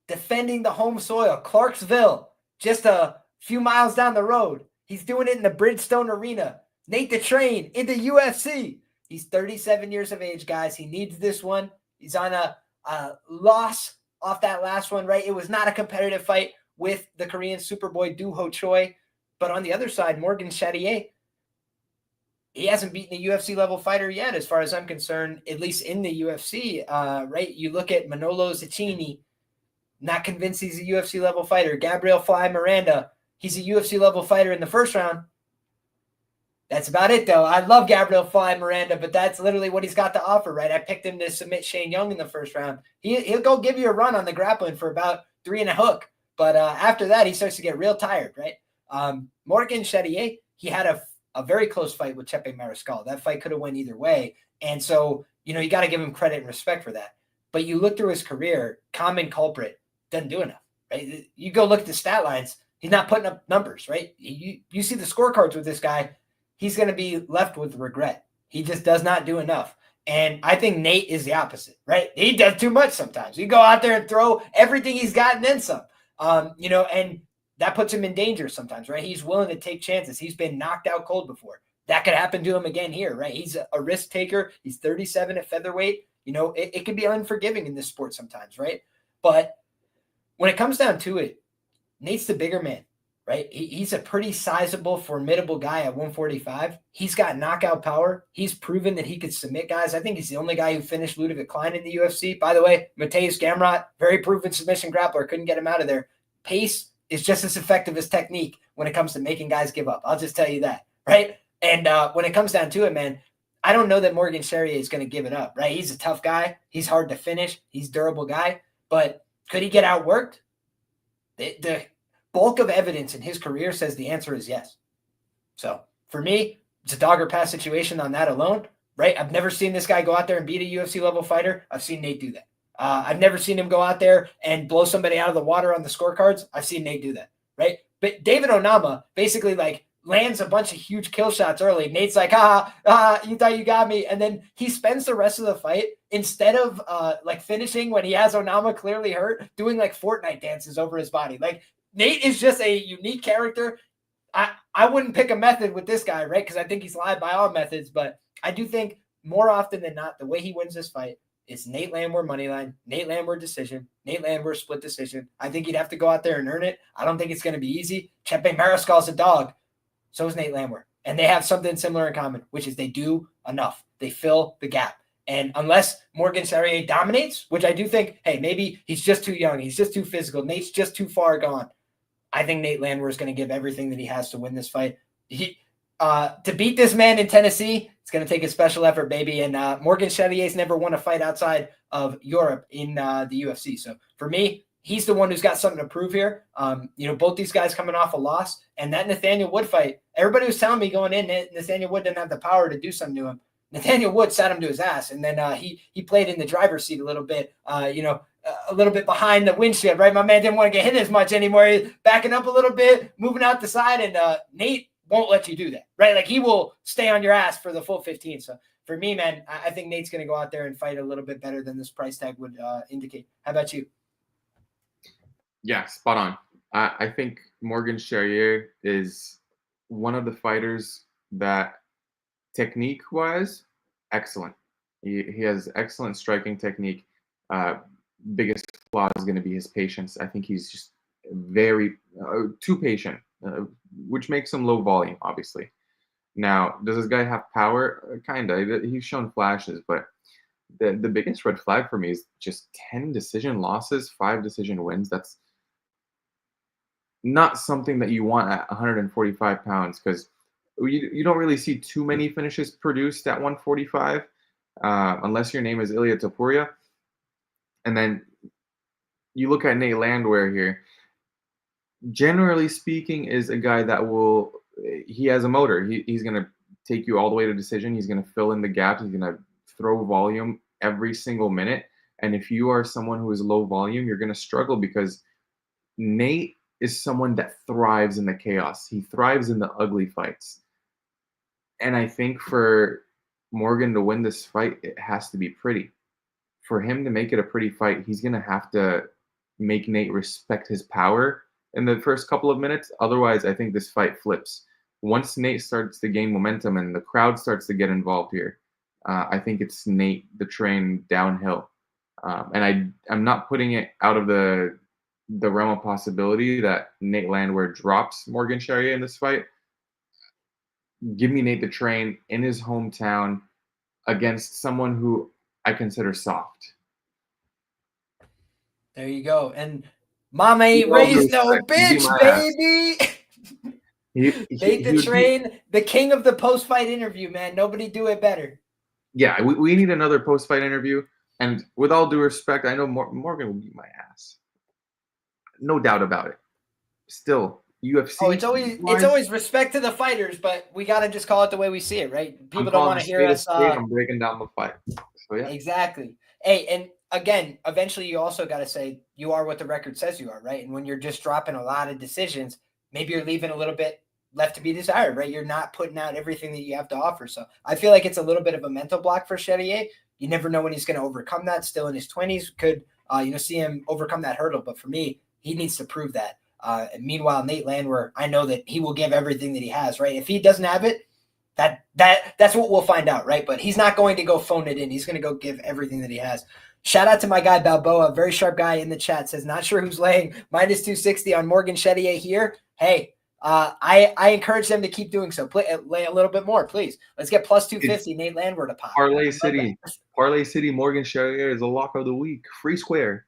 defending the home soil, Clarksville, just a few miles down the road. He's doing it in the Bridgestone Arena. Nate the Train in the UFC. He's 37 years of age, guys. He needs this one. He's on a loss off that last one, right? It was not a competitive fight with the Korean Superboy Do Ho Choi. But on the other side, Morgan Charrier, he hasn't beaten a UFC level fighter yet, as far as I'm concerned, at least in the UFC, right? You look at Manolo Cecchini, not convinced he's a UFC level fighter. Gabriel Fly Miranda, he's a UFC level fighter in the first round. That's about it, though. I love Gabriel Fly Miranda, but that's literally what he's got to offer, right? I picked him to submit Shane Young in the first round. He'll go give you a run on the grappling for about 3 and a hook. But after that, he starts to get real tired, right? Morgan Charrier, he had a very close fight with Chepe Mariscal. That fight could have went either way. And so, you got to give him credit and respect for that. But you look through his career, common culprit, doesn't do enough, right? You go look at the stat lines, he's not putting up numbers, right? You see the scorecards with this guy, he's going to be left with regret. He just does not do enough. And I think Nate is the opposite, right? He does too much sometimes. You go out there and throw everything he's got and then some, and that puts him in danger sometimes, right? He's willing to take chances. He's been knocked out cold before. That could happen to him again here, right? He's a risk taker. He's 37 at featherweight. It can be unforgiving in this sport sometimes, right? But when it comes down to it, Nate's the bigger man, right? He's a pretty sizable, formidable guy at 145. He's got knockout power. He's proven that he could submit guys. I think he's the only guy who finished Ludovic Kline in the UFC. By the way, Mateusz Gamrot, very proven submission grappler, couldn't get him out of there. Pace is just as effective as technique when it comes to making guys give up. I'll just tell you that, right? And when it comes down to it, man, I don't know that Morgan Charrier is going to give it up, right? He's a tough guy. He's hard to finish. He's a durable guy. But could he get outworked? The bulk of evidence in his career says the answer is yes. So for me, it's a dog or pass situation on that alone, right? I've never seen this guy go out there and beat a UFC level fighter. I've seen Nate do that. I've never seen him go out there and blow somebody out of the water on the scorecards. I've seen Nate do that, right? But David Onama basically like lands a bunch of huge kill shots early. Nate's like, you thought you got me. And then he spends the rest of the fight, instead of like finishing when he has Onama clearly hurt, doing like Fortnite dances over his body. Like Nate is just a unique character. I wouldn't pick a method with this guy, right? Because I think he's lied by all methods. But I do think more often than not, the way he wins this fight is Nate Landwehr moneyline, Nate Landwehr decision, Nate Landwehr split decision. I think he'd have to go out there and earn it. I don't think it's going to be easy. Chepe Mariscal's a dog. So is Nate Landwehr. And they have something similar in common, which is they do enough. They fill the gap. And unless Morgan Charrier dominates, which I do think, hey, maybe he's just too young. He's just too physical. Nate's just too far gone. I think Nate Landwehr is going to give everything that he has to win this fight. To beat this man in Tennessee, it's going to take a special effort, baby. And Morgan Charrier's never won a fight outside of Europe in the UFC. So for me, he's the one who's got something to prove here. Both these guys coming off a loss, and that Nathaniel Wood fight, everybody was telling me going in that Nathaniel Wood didn't have the power to do something to him. Nathaniel Wood sat him to his ass, and then he played in the driver's seat a little bit, a little bit behind the windshield, right? My man didn't want to get hit as much anymore. He's backing up a little bit, moving out the side, and Nate won't let you do that, right? Like he will stay on your ass for the full 15. So for me, man, I think Nate's going to go out there and fight a little bit better than this price tag would indicate. How about you? Yeah, spot on. I think Morgan Charrier is one of the fighters that technique-wise, excellent. He has excellent striking technique. Biggest flaw is going to be his patience. I think he's just very too patient, which makes him low volume, obviously. Now, does this guy have power? Kinda. He's shown flashes, but the biggest red flag for me is just 10 decision losses, 5 decision wins. That's not something that you want at 145 pounds, because you don't really see too many finishes produced at 145, unless your name is Ilia Topuria. And then you look at Nate Landwehr here. Generally speaking, is a guy that he has a motor. He's going to take you all the way to decision. He's going to fill in the gaps. He's going to throw volume every single minute. And if you are someone who is low volume, you're going to struggle, because Nate is someone that thrives in the chaos. He thrives in the ugly fights. And I think for Morgan to win this fight, it has to be pretty. For him to make it a pretty fight, he's going to have to make Nate respect his power in the first couple of minutes. Otherwise, I think this fight flips. Once Nate starts to gain momentum and the crowd starts to get involved here, I think it's Nate the train downhill. And I'm not putting it out of the realm of possibility that Nate Landwehr drops Morgan Charrier in this fight. Give me Nate the Train in his hometown against someone who I consider soft. There you go. And Mama ain't raised no bitch, baby. Nate the Train, the king of the post-fight interview, man. Nobody do it better. Yeah, we need another post-fight interview. And with all due respect, I know Morgan will beat my ass. No doubt about it. Still, UFC. Oh, it's always respect to the fighters, but we got to just call it the way we see it, right? People don't want to hear us. I'm breaking down the fight. So, yeah. Exactly. Hey, and again, eventually you also got to say you are what the record says you are, right? And when you're just dropping a lot of decisions, maybe you're leaving a little bit left to be desired, right? You're not putting out everything that you have to offer. So I feel like it's a little bit of a mental block for Charrier. You never know when he's going to overcome that. Still in his 20s, could see him overcome that hurdle. But for me, he needs to prove that. And meanwhile, Nate Landwehr, I know that he will give everything that he has, right? If he doesn't have it, that's what we'll find out, right? But he's not going to go phone it in. He's going to go give everything that he has. Shout out to my guy Balboa, very sharp guy in the chat, says, not sure who's laying minus 260 on Morgan Charrier here. Hey, I encourage them to keep doing so. Lay a little bit more, please. Let's get plus 250, Nate Landwehr to pop. Parlay City, Morgan Charrier is a lock of the week. Free square.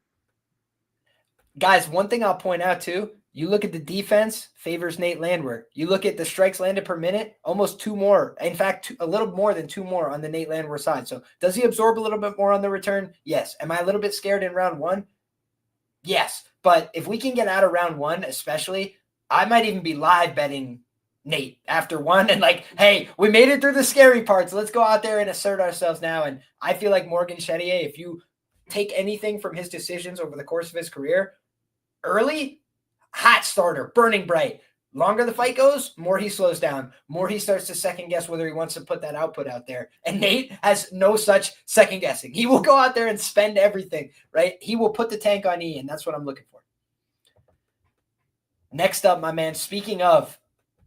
Guys, one thing I'll point out too, you look at the defense, favors Nate Landwehr. You look at the strikes landed per minute, almost 2 more. In fact, a little more than 2 more on the Nate Landwehr side. So does he absorb a little bit more on the return? Yes. Am I a little bit scared in round 1? Yes. But if we can get out of round 1, especially, I might even be live betting Nate after 1 and like, hey, we made it through the scary parts. Let's go out there and assert ourselves now. And I feel like Morgan Charrier, if you take anything from his decisions over the course of his career, early, hot starter, burning bright. Longer the fight goes, more he slows down, more he starts to second guess whether he wants to put that output out there. And Nate has no such second guessing. He will go out there and spend everything, right? He will put the tank on E, and that's what I'm looking for. Next up, my man, speaking of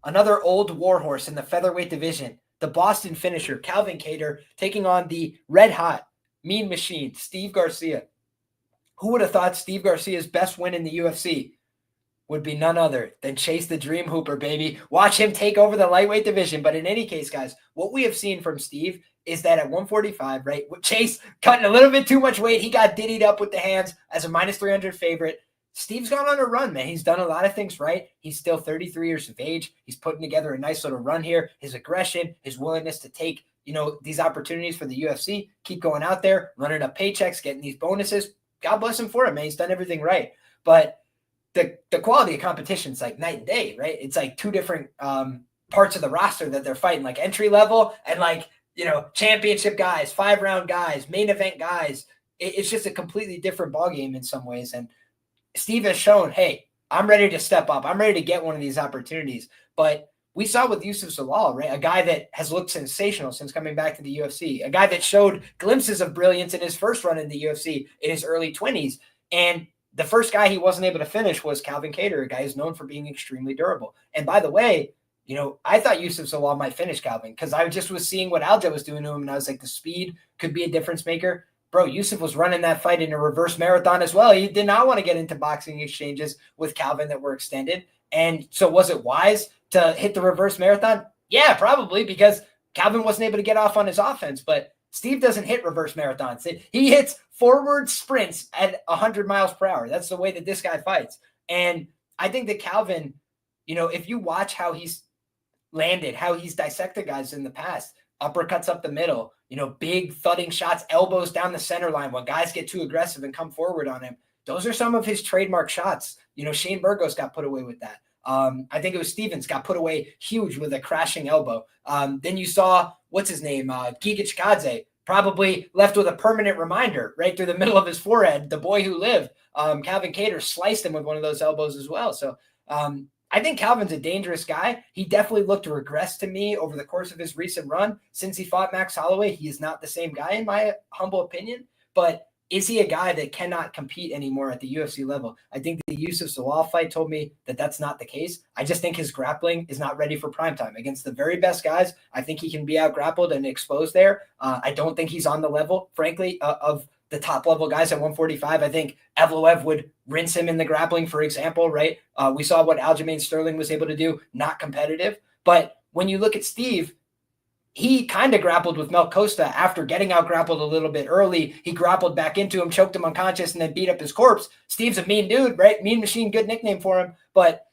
another old warhorse in the featherweight division, the Boston finisher, Calvin Kattar, taking on the red-hot, mean machine, Steve Garcia. Who would have thought Steve Garcia's best win in the UFC would be none other than Chase the Dream Hooper, baby. Watch him take over the lightweight division. But in any case, guys, what we have seen from Steve is that at 145, right, with Chase cutting a little bit too much weight, he got diddied up with the hands as a minus 300 favorite. Steve's gone on a run, man. He's done a lot of things right. He's still 33 years of age. He's putting together a nice little run here. His aggression, his willingness to take, these opportunities for the UFC, keep going out there, running up paychecks, getting these bonuses. God bless him for it, man. He's done everything right. But the quality of competition is like night and day, right? It's like 2 different parts of the roster that they're fighting, like entry level and like, championship guys, 5-round guys, main event guys. It's just a completely different ballgame in some ways. And Steve has shown, hey, I'm ready to step up. I'm ready to get one of these opportunities. But we saw with Yusuf Zalal, right? A guy that has looked sensational since coming back to the UFC, a guy that showed glimpses of brilliance in his first run in the UFC in his early 20s. And the first guy he wasn't able to finish was Calvin Kattar, a guy who's known for being extremely durable. And by the way, I thought Yusuf Zalal might finish Calvin because I just was seeing what Aljo was doing to him, and I was like, the speed could be a difference maker. Bro, Yusuf was running that fight in a reverse marathon as well. He did not want to get into boxing exchanges with Calvin that were extended. And so was it wise to hit the reverse marathon? Yeah, probably, because Calvin wasn't able to get off on his offense. But Steve doesn't hit reverse marathons. He hits forward sprints at 100 miles per hour. That's the way that this guy fights. And I think that Calvin, if you watch how he's landed, how he's dissected guys in the past, uppercuts up the middle, big thudding shots, elbows down the center line when guys get too aggressive and come forward on him. Those are some of his trademark shots. Shane Burgos got put away with that. I think it was Stevens got put away huge with a crashing elbow. Then you saw, what's his name? Giga Chikadze, probably left with a permanent reminder right through the middle of his forehead. The boy who lived, Calvin Kattar, sliced him with one of those elbows as well. So I think Calvin's a dangerous guy. He definitely looked to regress to me over the course of his recent run. Since he fought Max Holloway, he is not the same guy in my humble opinion. But is he a guy that cannot compete anymore at the UFC level? I think the Yusuf Zalal fight told me that that's not the case. I just think his grappling is not ready for primetime. Against the very best guys, I think he can be out-grappled and exposed there. I don't think he's on the level, frankly, of the top-level guys at 145. I think Evloev would rinse him in the grappling, for example, right? We saw what Aljamain Sterling was able to do, not competitive. But when you look at Steve, he kind of grappled with Mel Costa after getting out grappled a little bit early. He grappled back into him, choked him unconscious, and then beat up his corpse. Steve's a mean dude, right? Mean Machine, good nickname for him. But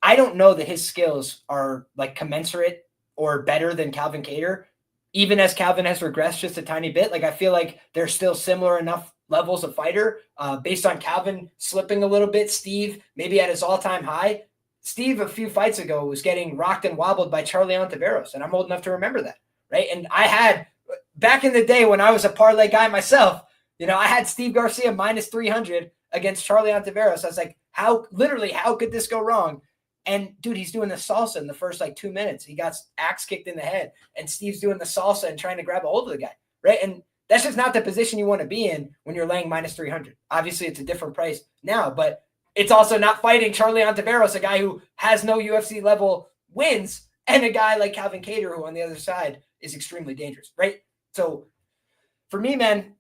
I don't know that his skills are like commensurate or better than Calvin Kattar, even as Calvin has regressed just a tiny bit. Like I feel like they're still similar enough levels of fighter based on Calvin slipping a little bit. Steve maybe at his all-time high. Steve, a few fights ago, was getting rocked and wobbled by Charlie Ontiveros, and I'm old enough to remember that, right? And I had, back in the day when I was a parlay guy myself, I had Steve Garcia minus 300 against Charlie Ontiveros. I was like, how could this go wrong? And, dude, he's doing the salsa in the first, 2 minutes. He got axe kicked in the head, and Steve's doing the salsa and trying to grab a hold of the guy, right? And that's just not the position you want to be in when you're laying minus 300. Obviously, it's a different price now, but it's also not fighting Charlie Ontiveros, a guy who has no UFC level wins, and a guy like Calvin Kattar, who on the other side is extremely dangerous, right? So for me, man,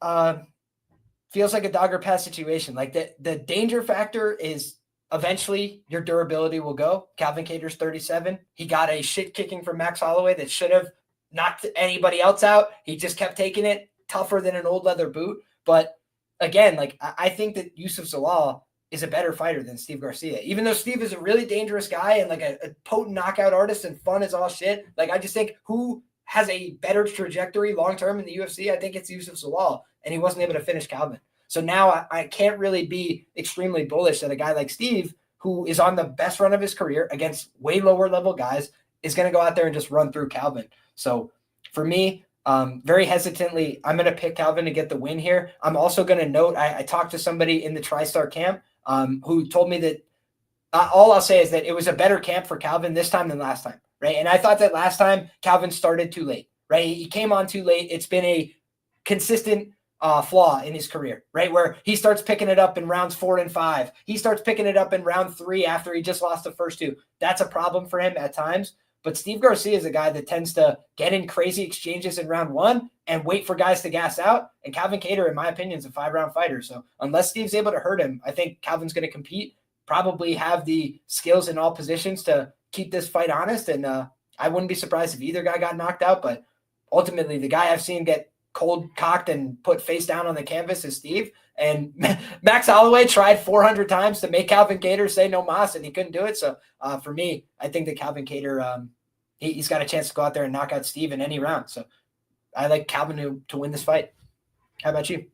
feels like a dog or pass situation. Like the danger factor is eventually your durability will go. Calvin Kattar's 37. He got a shit kicking from Max Holloway that should have knocked anybody else out. He just kept taking it, tougher than an old leather boot. But again, I think that Yusuf Zalal is a better fighter than Steve Garcia. Even though Steve is a really dangerous guy and a potent knockout artist and fun as all shit, I just think who has a better trajectory long-term in the UFC, I think it's Yusuf Zalal, and he wasn't able to finish Calvin. So now I can't really be extremely bullish that a guy like Steve, who is on the best run of his career against way lower level guys, is going to go out there and just run through Calvin. So for me, very hesitantly, I'm going to pick Calvin to get the win here. I'm also going to note, I talked to somebody in the TriStar camp who told me that all I'll say is that it was a better camp for Calvin this time than last time, right? And I thought that last time Calvin started too late, right? He came on too late. It's been a consistent flaw in his career, right? Where he starts picking it up in rounds 4 and 5. He starts picking it up in round 3 after he just lost the first 2. That's a problem for him at times. But Steve Garcia is a guy that tends to get in crazy exchanges in round 1 and wait for guys to gas out. And Calvin Kattar, in my opinion, is a 5-round fighter. So unless Steve's able to hurt him, I think Calvin's going to compete, probably have the skills in all positions to keep this fight honest. And I wouldn't be surprised if either guy got knocked out. But ultimately, the guy I've seen get cold cocked and put face down on the canvas is Steve. And Max Holloway tried 400 times to make Calvin Kattar say no mas, and he couldn't do it. So for me, I think that Calvin Kattar, he's got a chance to go out there and knock out Steve in any round. So I like Calvin to win this fight. How about you?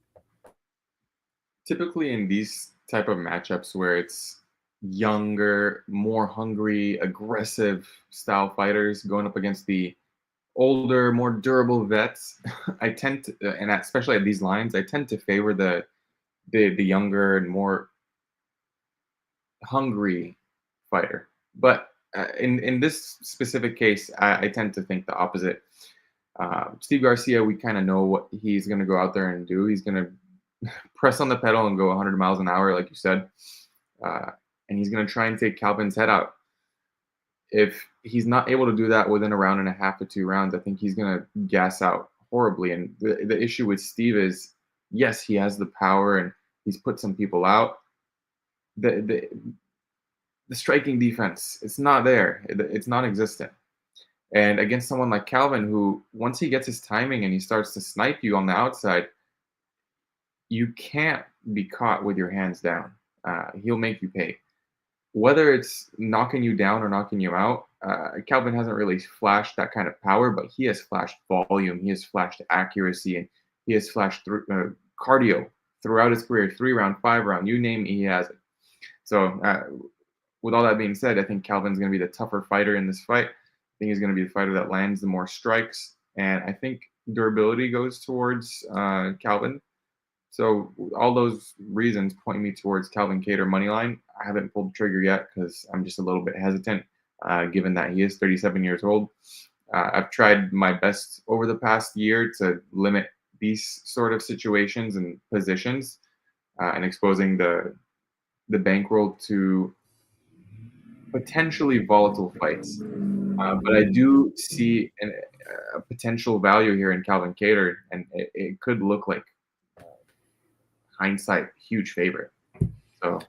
Typically in these type of matchups where it's younger, more hungry, aggressive style fighters going up against the older, more durable vets, I tend to, and especially at these lines, I tend to favor the younger and more hungry fighter. But in this specific case, I tend to think the opposite. Steve Garcia, we kind of know what he's going to go out there and do. He's going to press on the pedal and go 100 miles an hour, like you said, and he's going to try and take Calvin's head out. if he's not able to do that within a round and a half to 2 rounds, I think he's going to gas out horribly. And the issue with Steve is, yes, he has the power and he's put some people out. The striking defense, it's not there. It's non-existent. And against someone like Calvin, who once he gets his timing and he starts to snipe you on the outside, you can't be caught with your hands down. He'll make you pay. Whether it's knocking you down or knocking you out, Calvin hasn't really flashed that kind of power, but he has flashed volume. He has flashed accuracy, and he has flashed cardio throughout his career, 3-round, 5-round, you name it, he has it. So with all that being said, I think Calvin's going to be the tougher fighter in this fight. I think he's going to be the fighter that lands the more strikes, and I think durability goes towards Calvin. So all those reasons point me towards Calvin Kattar moneyline. I haven't pulled the trigger yet because I'm just a little bit hesitant, given that he is 37 years old. I've tried my best over the past year to limit these sort of situations and positions, and exposing the bankroll to potentially volatile fights. But I do see a potential value here in Calvin Kattar, and it could look like hindsight huge favorite. So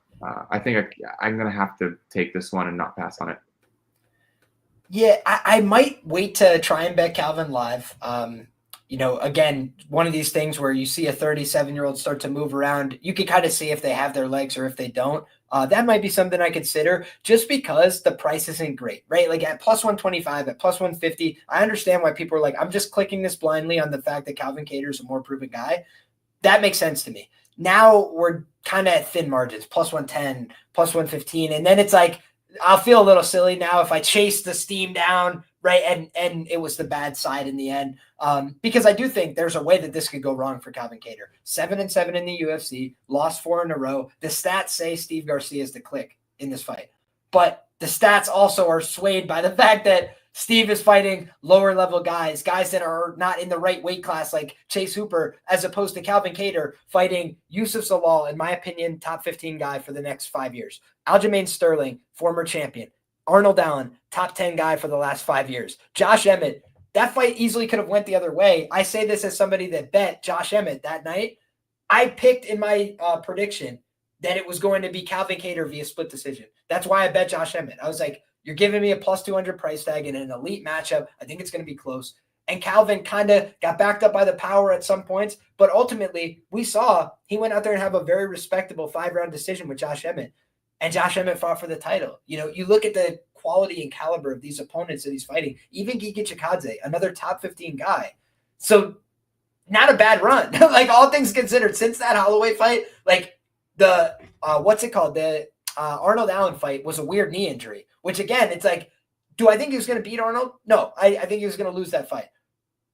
I think I'm going to have to take this one and not pass on it. Yeah, I might wait to try and bet Calvin live. Again, one of these things where you see a 37-year-old start to move around, you can kind of see if they have their legs or if they don't. That might be something I consider just because the price isn't great, right? Like at plus 125, at plus 150, I understand why people are like, I'm just clicking this blindly on the fact that Calvin Kattar is a more proven guy. That makes sense to me. Now we're kind of at thin margins, plus 110, plus 115. And then it's like, I'll feel a little silly now if I chase the steam down, right? And it was the bad side in the end. Because I do think there's a way that this could go wrong for Calvin Kattar. 7-7 in the UFC, lost 4 in a row. The stats say Steve Garcia is the click in this fight. But the stats also are swayed by the fact that Steve is fighting lower level guys that are not in the right weight class like Chase Hooper, as opposed to Calvin Kattar fighting Yusuf Zalal, in my opinion, top 15 guy for the next 5 years. Aljamain Sterling, former champion. Arnold Allen, top 10 guy for the last 5 years. Josh Emmett, that fight easily could have went the other way. I say this as somebody that bet Josh Emmett that night. I picked in my prediction that it was going to be Calvin Kattar via split decision. That's why I bet Josh Emmett. I was like, you're giving me a plus 200 price tag in an elite matchup. I think it's going to be close. And Calvin kind of got backed up by the power at some points. But ultimately, we saw he went out there and have a very respectable 5-round decision with Josh Emmett. And Josh Emmett fought for the title. You look at the quality and caliber of these opponents that he's fighting. Even Giga Chikadze, another top 15 guy. So not a bad run. Like all things considered, since that Holloway fight, like the, what's it called? The Arnold Allen fight was a weird knee injury. Which, again, it's like, do I think he was going to beat Arnold? No, I think he was going to lose that fight.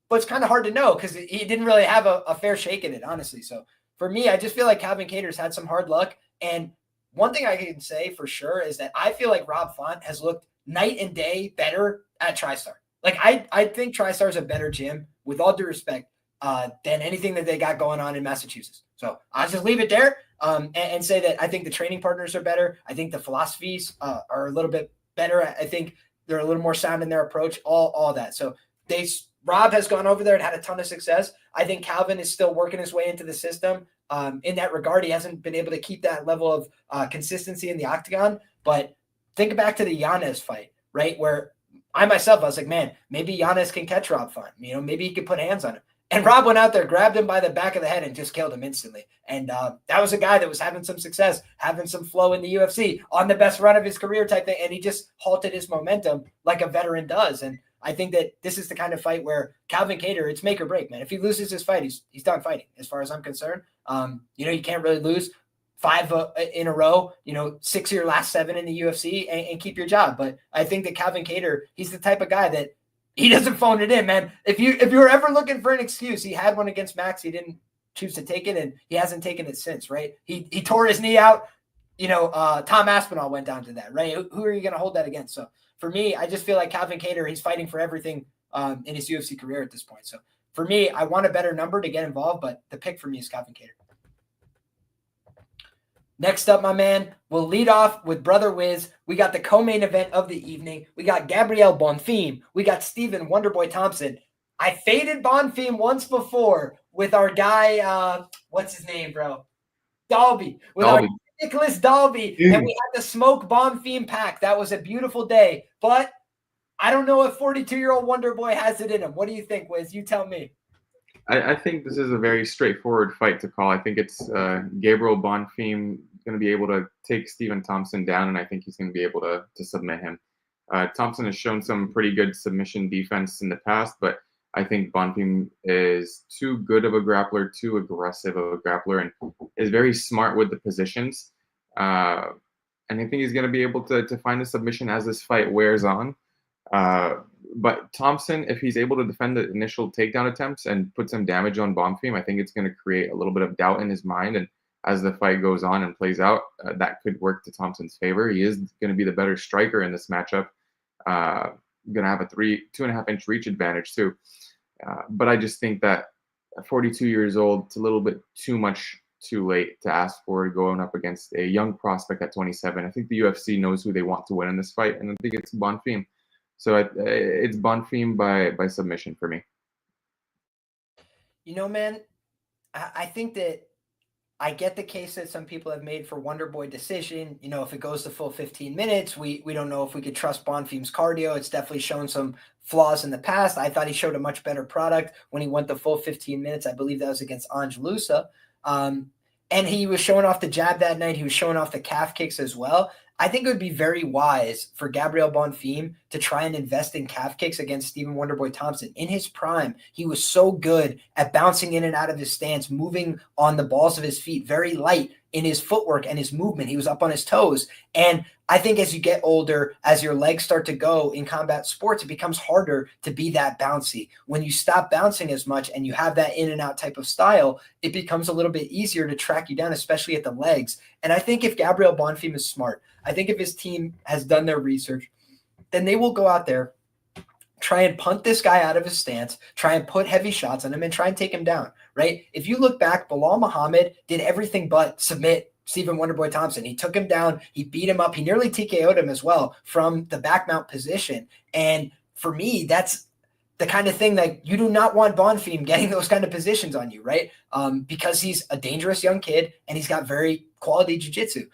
But it's kind of hard to know because he didn't really have a fair shake in it, honestly. So for me, I just feel like Calvin Kattar's had some hard luck. And one thing I can say for sure is that I feel like Rob Font has looked night and day better at TriStar. Like, I think TriStar is a better gym, with all due respect, than anything that they got going on in Massachusetts. So I'll just leave it there and say that I think the training partners are better. I think the philosophies are a little bit better. I think they're a little more sound in their approach, all that. So Rob has gone over there and had a ton of success. I think Calvin is still working his way into the system. In that regard, he hasn't been able to keep that level of consistency in the octagon. But think back to the Yanez fight, right? Where I was like, man, maybe Yanez can catch Rob Font. Maybe he could put hands on him. And Rob went out there, grabbed him by the back of the head and just killed him instantly. And that was a guy that was having some success, having some flow in the UFC on the best run of his career type thing. And he just halted his momentum like a veteran does. And I think that this is the kind of fight where Calvin Kattar, it's make or break, man. If he loses this fight, he's done fighting as far as I'm concerned. You can't really lose 5 in a row, 6 of your last 7 in the UFC and keep your job. But I think that Calvin Kattar, he's the type of guy that he doesn't phone it in, man. If you were ever looking for an excuse, he had one against Max. He didn't choose to take it, and he hasn't taken it since, right? He tore his knee out. Tom Aspinall went down to that, right? Who are you going to hold that against? So for me, I just feel like Calvin Kattar, he's fighting for everything in his UFC career at this point. So for me, I want a better number to get involved, but the pick for me is Calvin Kattar. Next up, my man, we'll lead off with Brother Wizz. We got the co-main event of the evening. We got Gabriel Bonfim. We got Stephen Wonderboy Thompson. I faded Bonfim once before with our guy, what's his name, bro? Dalby. With our Nicholas Dalby. And we had the smoke Bonfim pack. That was a beautiful day. But I don't know if 42-year-old Wonderboy has it in him. What do you think, Wiz? You tell me. I think this is a very straightforward fight to call. I think it's Gabriel Bonfim going to be able to take Stephen Thompson down, and I think he's going to be able to submit him. Thompson has shown some pretty good submission defense in the past, but I think Bonfim is too good of a grappler, too aggressive of a grappler, and is very smart with the positions. And I think he's going to be able to find a submission as this fight wears on. But Thompson, if he's able to defend the initial takedown attempts and put some damage on Bonfim, I think it's going to create a little bit of doubt in his mind. And as the fight goes on and plays out, that could work to Thompson's favor. He is going to be the better striker in this matchup. Going to have a 2.5-inch reach advantage too. But I just think that at 42 years old, it's a little bit too late to ask for going up against a young prospect at 27. I think the UFC knows who they want to win in this fight, and I think it's Bonfim. So it's Bonfim by submission for me. You know, man, I think that I get the case that some people have made for Wonderboy decision. You know, if it goes the full 15 minutes, we don't know if we could trust Bonfim's cardio. It's definitely shown some flaws in the past. I thought he showed a much better product when he went the full 15 minutes. I believe that was against Angelusa. And he was showing off the jab that night. He was showing off the calf kicks as well. I think it would be very wise for Gabriel Bonfim to try and invest in calf kicks against Stephen Wonderboy Thompson. In his prime, he was so good at bouncing in and out of his stance, moving on the balls of his feet, very light in his footwork and his movement. He was up on his toes. And I think as you get older, as your legs start to go in combat sports, it becomes harder to be that bouncy. When you stop bouncing as much and you have that in and out type of style, it becomes a little bit easier to track you down, especially at the legs. And I think if Gabriel Bonfim is smart, I think if his team has done their research, then they will go out there, try and punt this guy out of his stance, try and put heavy shots on him, and try and take him down, right? If you look back, Bilal Muhammad did everything but submit Stephen Wonderboy Thompson. He took him down. He beat him up. He nearly TKO'd him as well from the back mount position. And for me, that's the kind of thing that you do not want Bonfim getting those kind of positions on you, right? Because he's a dangerous young kid and he's got very quality jiu-jitsu.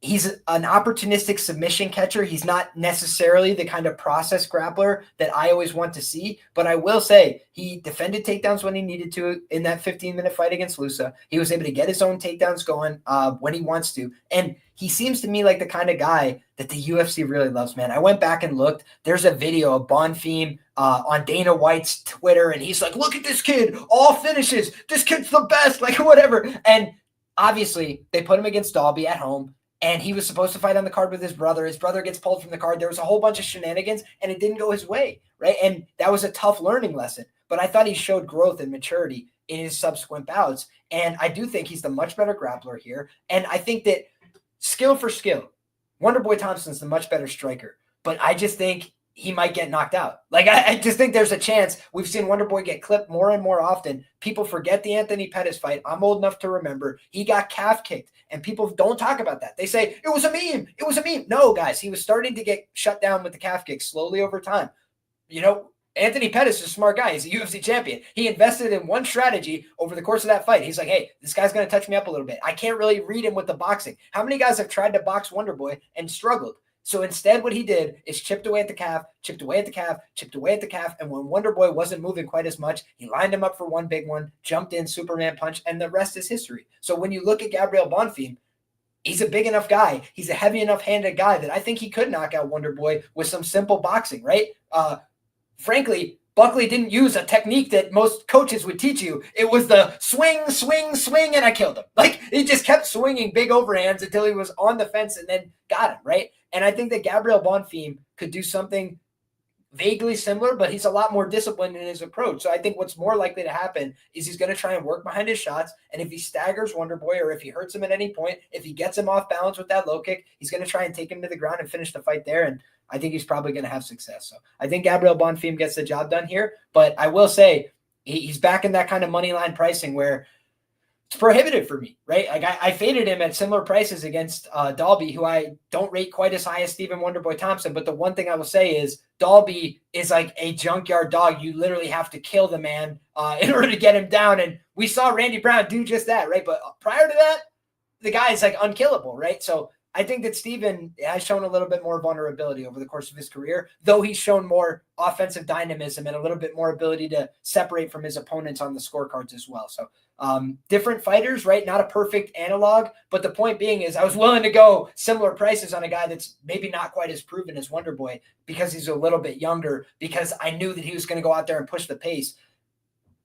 He's an opportunistic submission catcher. He's not necessarily the kind of process grappler that I always want to see, but I will say he defended takedowns when he needed to in that 15-minute fight against Lusa. He was able to get his own takedowns going when he wants to, and he seems to me like the kind of guy that the UFC really loves, man. I went back and looked. There's a video of Bonfim on Dana White's Twitter, and he's like, look at this kid, all finishes. This kid's the best, like whatever. And obviously, they put him against Dalby at home. And he was supposed to fight on the card with his brother. His brother gets pulled from the card. There was a whole bunch of shenanigans, and it didn't go his way, right? And that was a tough learning lesson. But I thought he showed growth and maturity in his subsequent bouts. And I do think he's the much better grappler here. And I think that skill for skill, Wonderboy Thompson's the much better striker. But I just think he might get knocked out. Like, I just think there's a chance. We've seen Wonderboy get clipped more and more often. People forget the Anthony Pettis fight. I'm old enough to remember. He got calf kicked, and people don't talk about that. They say, it was a meme. It was a meme. No, guys, he was starting to get shut down with the calf kick slowly over time. You know, Anthony Pettis is a smart guy. He's a UFC champion. He invested in one strategy over the course of that fight. He's like, hey, this guy's going to touch me up a little bit. I can't really read him with the boxing. How many guys have tried to box Wonderboy and struggled? So instead, what he did is chipped away at the calf, chipped away at the calf, chipped away at the calf. And when Wonderboy wasn't moving quite as much, he lined him up for one big one, jumped in, Superman punch, and the rest is history. So when you look at Gabriel Bonfim, he's a big enough guy. He's a heavy enough handed guy that I think he could knock out Wonderboy with some simple boxing, right? Frankly, Buckley didn't use a technique that most coaches would teach you. It was the swing, swing, swing, and I killed him. Like, he just kept swinging big overhands until he was on the fence and then got him, right? And I think that Gabriel Bonfim could do something vaguely similar, but he's a lot more disciplined in his approach. So I think what's more likely to happen is he's going to try and work behind his shots. And if he staggers Wonderboy, or if he hurts him at any point, if he gets him off balance with that low kick, he's going to try and take him to the ground and finish the fight there. And I think he's probably going to have success. So I think Gabriel Bonfim gets the job done here. But I will say he's back in that kind of money line pricing where it's prohibitive for me, right? Like I faded him at similar prices against Dalby, who I don't rate quite as high as Stephen Wonderboy Thompson. But the one thing I will say is Dalby is like a junkyard dog. You literally have to kill the man in order to get him down. And we saw Randy Brown do just that, right? But prior to that, the guy is like unkillable, right? So I think that Steven has shown a little bit more vulnerability over the course of his career, though he's shown more offensive dynamism and a little bit more ability to separate from his opponents on the scorecards as well. So different fighters, right? Not a perfect analog, but the point being is I was willing to go similar prices on a guy that's maybe not quite as proven as Wonderboy because he's a little bit younger, because I knew that he was going to go out there and push the pace.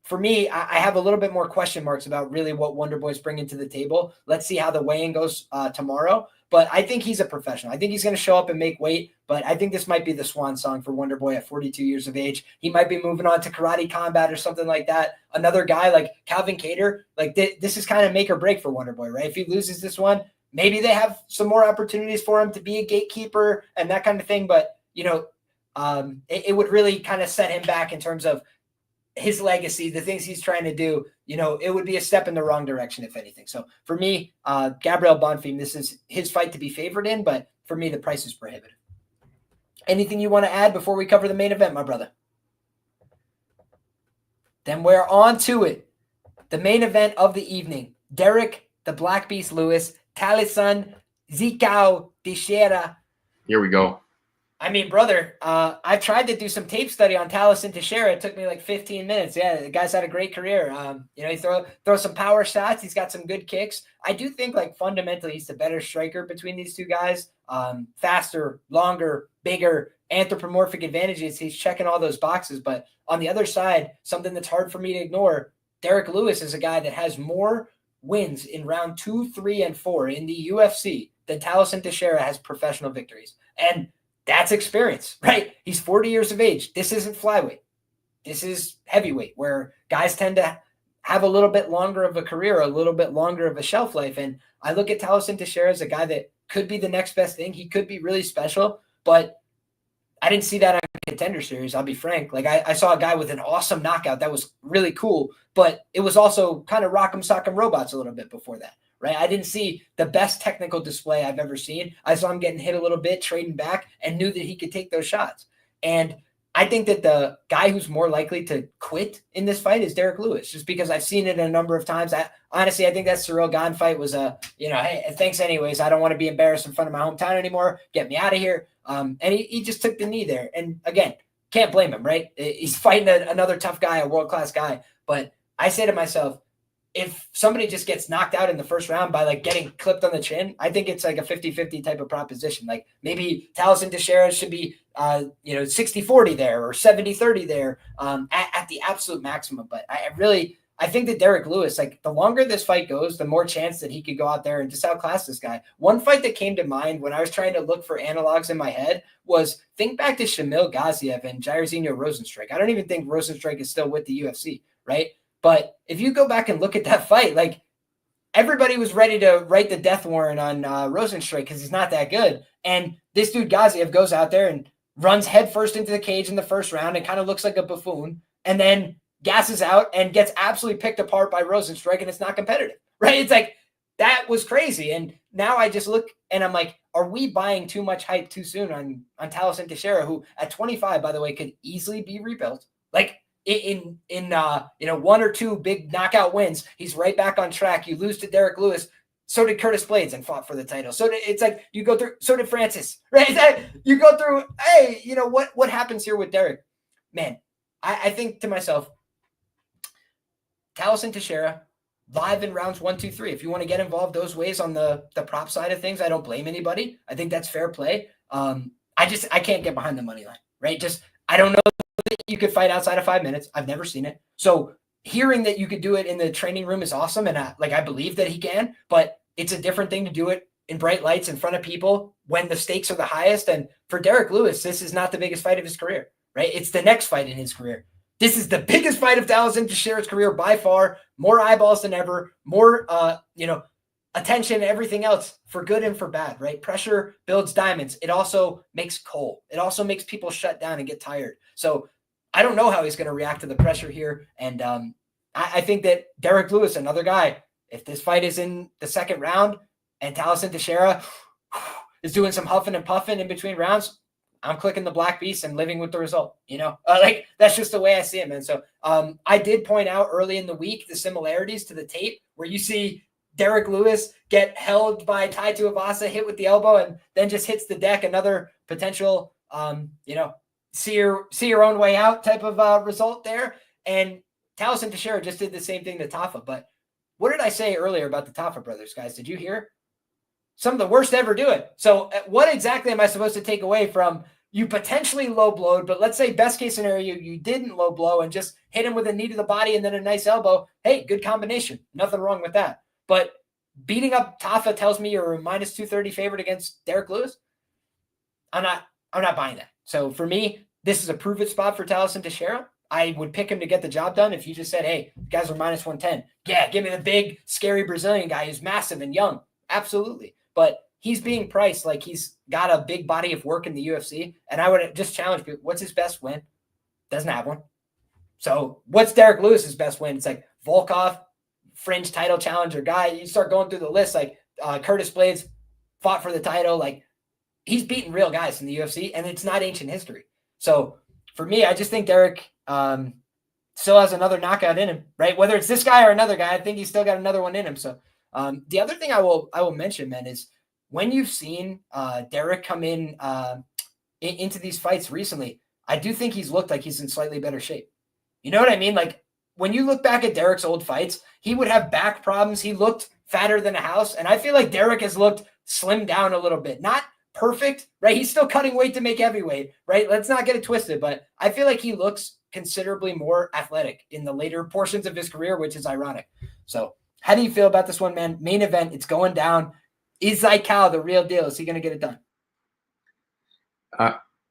For me, I have a little bit more question marks about really what Wonderboy's bringing to the table. Let's see how the weigh-in goes tomorrow. But I think he's a professional. I think he's going to show up and make weight. But I think this might be the swan song for Wonderboy at 42 years of age. He might be moving on to karate combat or something like that. Another guy like Calvin Kattar, like this is kind of make or break for Wonderboy, right? If he loses this one, maybe they have some more opportunities for him to be a gatekeeper and that kind of thing. But, it would really kind of set him back in terms of his legacy, the things he's trying to do. It would be a step in the wrong direction, if anything. So for me, Gabriel Bonfim, this is his fight to be favored in, but for me, the price is prohibitive. Anything you want to add before we cover the main event, my brother? Then we're on to it. The main event of the evening. Derrick, the Black Beast Lewis, Tallison, Xicao, Teixeira. Here we go. I mean, brother, I tried to do some tape study on Tallison Teixeira. It took me like 15 minutes. Yeah, the guy's had a great career. He throws some power shots. He's got some good kicks. I do think like fundamentally he's the better striker between these two guys. Faster, longer, bigger, anthropomorphic advantages. He's checking all those boxes. But on the other side, something that's hard for me to ignore, Derrick Lewis is a guy that has more wins in round 2, 3, and 4 in the UFC than Tallison Teixeira has professional victories. And that's experience, right? He's 40 years of age. This isn't flyweight. This is heavyweight, where guys tend to have a little bit longer of a career, a little bit longer of a shelf life. And I look at Tallison Teixeira as a guy that could be the next best thing. He could be really special, but I didn't see that on Contender Series. I'll be frank. Like I saw a guy with an awesome knockout that was really cool, but it was also kind of rock'em sock'em robots a little bit before that. Right? I didn't see the best technical display I've ever seen. I saw him getting hit a little bit, trading back, and knew that he could take those shots. And I think that the guy who's more likely to quit in this fight is Derrick Lewis, just because I've seen it a number of times. Honestly, I think that Cyril Gane fight was hey, thanks anyways. I don't want to be embarrassed in front of my hometown anymore. Get me out of here. And he just took the knee there. And again, can't blame him, right? He's fighting another tough guy, a world-class guy. But I say to myself, if somebody just gets knocked out in the first round by like getting clipped on the chin, I think it's like a 50-50 type of proposition. Like maybe Tallison Teixeira should be, 60-40 there or 70-30 there at the absolute maximum. But I think that Derrick Lewis, like the longer this fight goes, the more chance that he could go out there and just outclass this guy. One fight that came to mind when I was trying to look for analogs in my head was think back to Shamil Gaziev and Jairzinho Rozenstruik. I don't even think Rozenstruik is still with the UFC, right? But if you go back and look at that fight, like everybody was ready to write the death warrant on Rozenstruik because he's not that good. And this dude Gaziev goes out there and runs headfirst into the cage in the first round and kind of looks like a buffoon, and then gasses out and gets absolutely picked apart by Rozenstruik, and it's not competitive, right? It's like that was crazy. And now I just look and I'm like, are we buying too much hype too soon on Tallison Teixeira, who at 25, by the way, could easily be rebuilt? Like in 1 or 2 big knockout wins, he's right back on track. You lose to Derrick Lewis. So did Curtis Blades and fought for the title. It's like you go through, so did Francis, right? You go through, hey, what happens here with Derrick? Man, I think to myself, Tallison Teixeira, live in rounds 1, 2, 3. If you want to get involved those ways on the prop side of things, I don't blame anybody. I think that's fair play. I can't get behind the money line, right? I don't know that you could fight outside of 5 minutes. I've never seen it. So hearing that you could do it in the training room is awesome. And I believe that he can, but it's a different thing to do it in bright lights in front of people when the stakes are the highest. And for Derrick Lewis, this is not the biggest fight of his career, right? It's the next fight in his career. This is the biggest fight of Tallison Teixeira's career by far. More eyeballs than ever, more, attention, everything else, for good and for bad, right? Pressure builds diamonds. It also makes coal. It also makes people shut down and get tired. So I don't know how he's going to react to the pressure here. And I think that Derrick Lewis, another guy, if this fight is in the second round and Tallison Teixeira is doing some huffing and puffing in between rounds, I'm clicking the Black Beast and living with the result, like that's just the way I see it, man. So I did point out early in the week the similarities to the tape where you see Derrick Lewis get held by Tai Tuivasa, hit with the elbow, and then just hits the deck. Another potential, see your own way out type of result there. And Tallison Teixeira just did the same thing to Tafa. But what did I say earlier about the Tafa brothers, guys? Did you hear? Some of the worst ever do it. So what exactly am I supposed to take away from you potentially low blowed, but let's say best case scenario, you didn't low blow and just hit him with a knee to the body and then a nice elbow. Hey, good combination. Nothing wrong with that. But beating up Tafa tells me you're a minus 230 favorite against Derrick Lewis. I'm not buying that. So for me, this is a prove it spot for Tallison Teixeira. I would pick him to get the job done. If you just said, hey, guys are minus 110. Yeah, give me the big, scary Brazilian guy who's massive and young. Absolutely. But he's being priced like he's got a big body of work in the UFC. And I would just challenge people, what's his best win? Doesn't have one. So what's Derrick Lewis's best win? It's like Volkov, fringe title challenger guy. You start going through the list, like Curtis Blades fought for the title. Like he's beaten real guys in the UFC, and it's not ancient history. So for me, I just think Derrick still has another knockout in him, right? Whether it's this guy or another guy, I think he's still got another one in him. So the other thing I will mention, man, is when you've seen Derrick come into these fights recently, I do think he's looked like he's in slightly better shape. You know what I mean? Like when you look back at Derrick's old fights, he would have back problems. He looked fatter than a house. And I feel like Derrick has looked slimmed down a little bit. Not perfect, right? He's still cutting weight to make heavyweight, right? Let's not get it twisted, but I feel like he looks considerably more athletic in the later portions of his career, which is ironic. So how do you feel about this one, man? Main event, it's going down. Is Xicao the real deal? Is he going to get it done?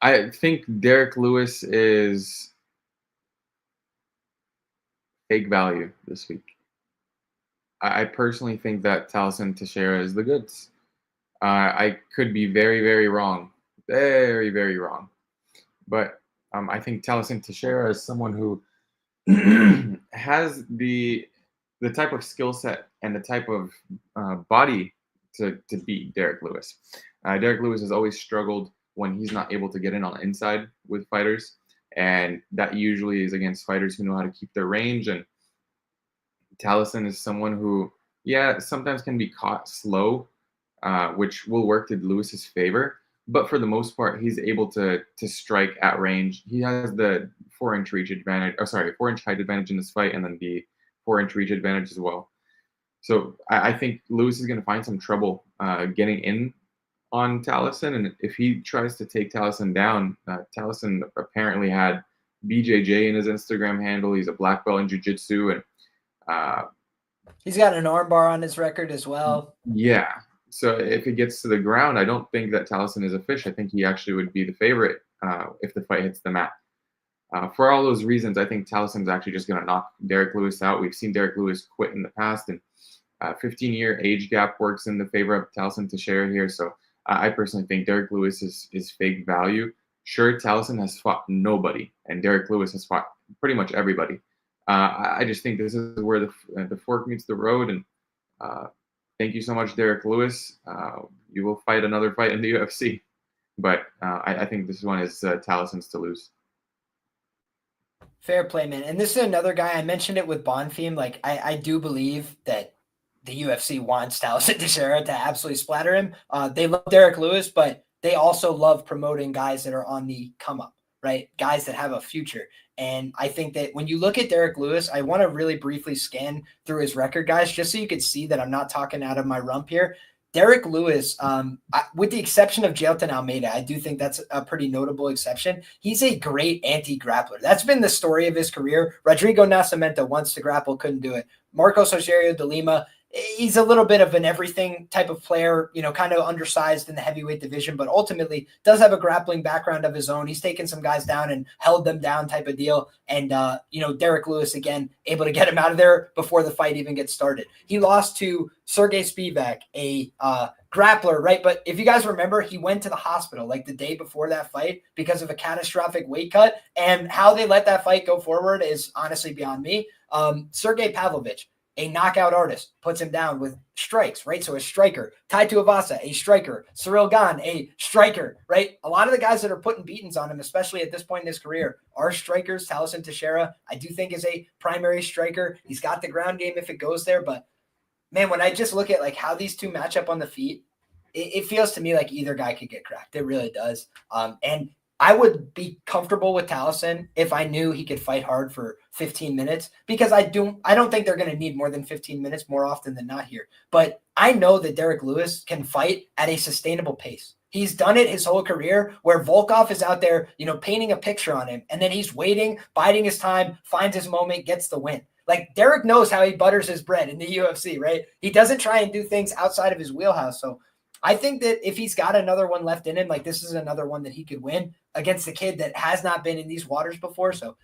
I think Derrick Lewis is fake value this week. I personally think that Tallison Teixeira is the goods. I could be very, very wrong. Very, very wrong. But I think Tallison Teixeira is someone who has the type of skill set and the type of body to beat Derrick Lewis. Derrick Lewis has always struggled when he's not able to get in on the inside with fighters. And that usually is against fighters who know how to keep their range. And Tallison is someone who, sometimes can be caught slow, which will work to Lewis's favor. But for the most part, he's able to strike at range. He has the 4-inch reach advantage, 4-inch height advantage in this fight, and then the 4-inch reach advantage as well. So I think Lewis is going to find some trouble getting in on Tallison. And if he tries to take Tallison down, Tallison apparently had BJJ in his Instagram handle. He's a black belt in jiu-jitsu. And he's got an armbar on his record as well. Yeah. So if it gets to the ground, I don't think that Tallison is a fish. I think he actually would be the favorite if the fight hits the mat. For all those reasons, I think Tallison's actually just going to knock Derrick Lewis out. We've seen Derrick Lewis quit in the past, and 15-year age gap works in the favor of Tallison Teixeira here. So I personally think Derrick Lewis is fake value. Sure, Tallison has fought nobody, and Derrick Lewis has fought pretty much everybody. I just think this is where the fork meets the road. And thank you so much, Derrick Lewis. You will fight another fight in the UFC. But I think this one is Tallison's to lose. Fair play, man. And this is another guy, I mentioned it with Bonfim. Like, I do believe that the UFC wants Tallison Teixeira to absolutely splatter him. They love Derrick Lewis, but they also love promoting guys that are on the come up, right? Guys that have a future. And I think that when you look at Derrick Lewis, I want to really briefly scan through his record, guys, just so you could see that I'm not talking out of my rump here. Derrick Lewis, with the exception of Jourdain Almeida, I do think that's a pretty notable exception. He's a great anti-grappler. That's been the story of his career. Rodrigo Nascimento wants to grapple, couldn't do it. Marcos Rogerio de Lima, he's a little bit of an everything type of player, kind of undersized in the heavyweight division, but ultimately does have a grappling background of his own. He's taken some guys down and held them down type of deal. And, Derrick Lewis, again, able to get him out of there before the fight even gets started. He lost to Sergey Spivak, a grappler, right? But if you guys remember, he went to the hospital like the day before that fight because of a catastrophic weight cut. And how they let that fight go forward is honestly beyond me. Sergey Pavlovich, a knockout artist, puts him down with strikes, right? So a striker. Tai Tuivasa, a striker. Cyril Gane, a striker, right? A lot of the guys that are putting beatings on him, especially at this point in his career, are strikers. Tallison Teixeira, I do think, is a primary striker. He's got the ground game if it goes there. But, man, when I just look at, like, how these two match up on the feet, it feels to me like either guy could get cracked. It really does. And I would be comfortable with Tallison if I knew he could fight hard for 15 minutes, because I don't think they're going to need more than 15 minutes more often than not here. But I know that Derrick Lewis can fight at a sustainable pace. He's done it his whole career, where Volkov is out there, painting a picture on him, and then he's waiting, biding his time, finds his moment, gets the win. Like, Derrick knows how he butters his bread in the UFC, right? He doesn't try and do things outside of his wheelhouse. So I think that if he's got another one left in him, like, this is another one that he could win against a kid that has not been in these waters before. So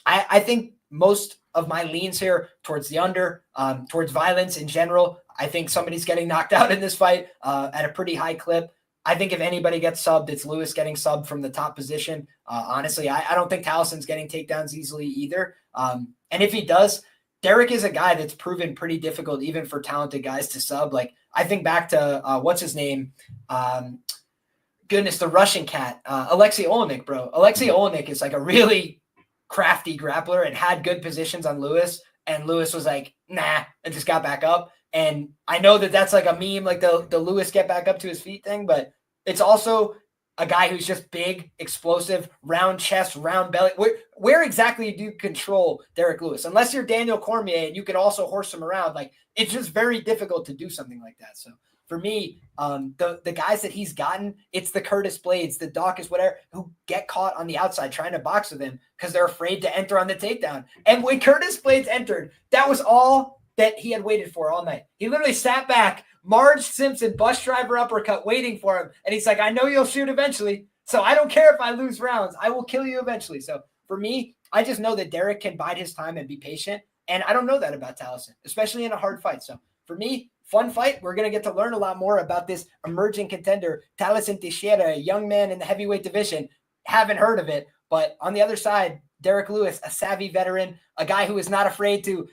I think most of my leans here towards the under, towards violence in general. I think somebody's getting knocked out in this fight at a pretty high clip. I think if anybody gets subbed, it's Lewis getting subbed from the top position. Honestly, I don't think Tallison's getting takedowns easily either. And if he does, Derrick is a guy that's proven pretty difficult even for talented guys to sub. Like, I think back to what's his name? The Russian cat, Alexei Olenek, bro. Alexei Olenek is like a really crafty grappler and had good positions on Lewis. And Lewis was like, nah, and just got back up. And I know that that's like a meme, like the Lewis get back up to his feet thing, but it's also a guy who's just big, explosive, round chest, round belly. Where exactly do you control Derrick Lewis? Unless you're Daniel Cormier and you can also horse him around, like, it's just very difficult to do something like that. So for me, the guys that he's gotten, it's the Curtis Blades, the Dawkins, whatever, who get caught on the outside trying to box with him because they're afraid to enter on the takedown. And when Curtis Blades entered, that was all that he had waited for all night. He literally sat back, Marge Simpson, bus driver uppercut, waiting for him. And he's like, I know you'll shoot eventually, so I don't care if I lose rounds. I will kill you eventually. So for me, I just know that Derrick can bide his time and be patient. And I don't know that about Tallison, especially in a hard fight. So for me, fun fight. We're going to get to learn a lot more about this emerging contender, Tallison Teixeira, a young man in the heavyweight division. Haven't heard of it. But on the other side, Derrick Lewis, a savvy veteran, a guy who is not afraid to,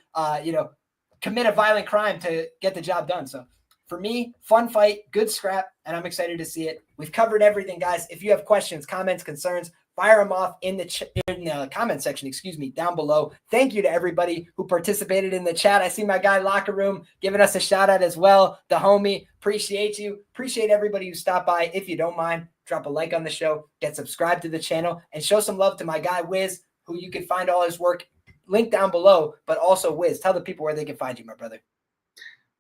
commit a violent crime to get the job done. So for me, fun fight, good scrap, and I'm excited to see it. We've covered everything, guys. If you have questions, comments, concerns, fire them off in the comment section, down below. Thank you to everybody who participated in the chat. I see my guy Locker Room giving us a shout out as well. The homie, appreciate you. Appreciate everybody who stopped by. If you don't mind, drop a like on the show, get subscribed to the channel, and show some love to my guy Wizz, who you can find all his work linked down below, but also Wizz, tell the people where they can find you, my brother.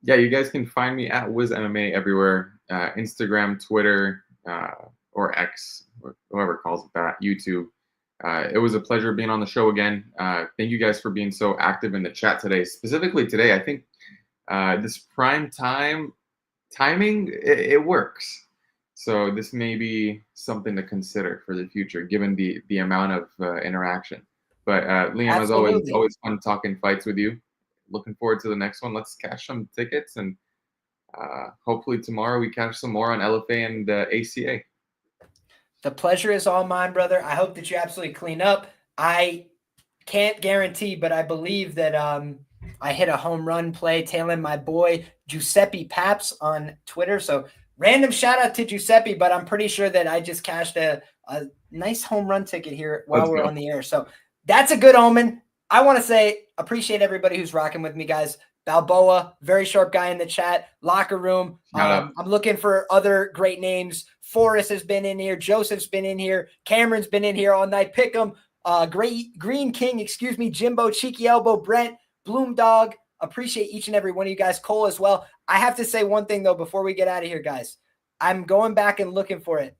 Yeah, you guys can find me at Wizz MMA everywhere, Instagram, Twitter, or X, or whoever calls it that, YouTube. It was a pleasure being on the show again. Thank you guys for being so active in the chat today. Specifically today, I think this prime timing, it works. So this may be something to consider for the future, given the amount of interaction. But Liam, Absolutely. as always fun talking fights with you. Looking forward to the next one. Let's cash some tickets, and hopefully tomorrow we cash some more on LFA and ACA. The pleasure is all mine, brother. I hope that you absolutely clean up. I can't guarantee, but I believe that I hit a home run play tailing my boy Giuseppe Paps on Twitter. So random shout out to Giuseppe, but I'm pretty sure that I just cashed a nice home run ticket here while we're on the air. So that's a good omen. I want to say appreciate everybody who's rocking with me, guys. Balboa, very sharp guy in the chat. Locker Room. I'm looking for other great names. Forrest has been in here. Joseph's been in here. Cameron's been in here all night. Pick'em. Green King, Jimbo, Cheeky Elbow, Brent, Bloom Dog. Appreciate each and every one of you guys. Cole as well. I have to say one thing, though, before we get out of here, guys. I'm going back and looking for it.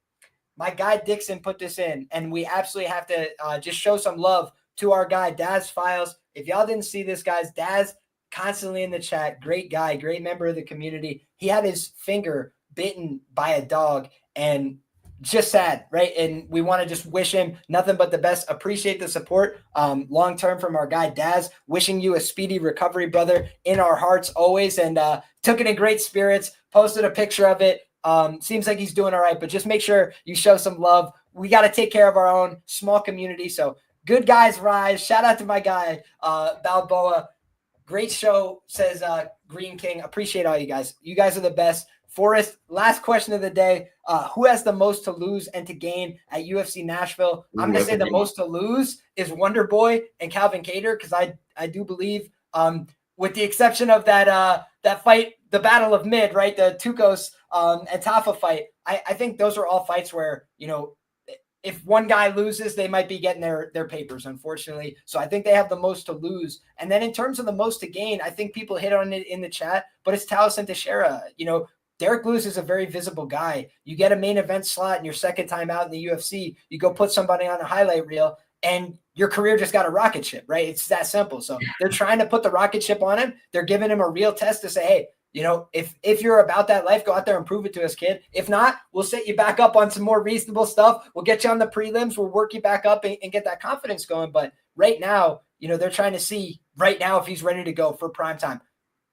My guy Dixon put this in, and we absolutely have to just show some love to our guy, Daz Files. If y'all didn't see this, guys, Daz constantly in the chat. Great guy, great member of the community. He had his finger bitten by a dog, and just sad, right? And we want to just wish him nothing but the best. Appreciate the support long-term from our guy, Daz. Wishing you a speedy recovery, brother, in our hearts always. And took it in great spirits, posted a picture of it. Seems like he's doing all right, but just make sure you show some love. We got to take care of our own small community. So good guys rise. Shout out to my guy, Balboa. Great show, says Green King. Appreciate all you guys. You guys are the best. Forrest, last question of the day. Who has the most to lose and to gain at UFC Nashville? I'm going to say the most to lose is Wonder Boy and Calvin Kattar, because I do believe, with the exception of that fight, the Battle of Mid, right, the Tokkos and Tafa fight, I think those are all fights where, if one guy loses, they might be getting their papers, unfortunately. So I think they have the most to lose. And then in terms of the most to gain, I think people hit on it in the chat, but it's Tallison Teixeira. Derrick Lewis is a very visible guy. You get a main event slot in your second time out in the UFC, you go put somebody on a highlight reel, and your career just got a rocket ship, right? It's that simple. So they're trying to put the rocket ship on him. They're giving him a real test to say, hey, if you're about that life, go out there and prove it to us, kid. If not, we'll set you back up on some more reasonable stuff. We'll get you on the prelims. We'll work you back up and get that confidence going. But right now, they're trying to see right now if he's ready to go for prime time.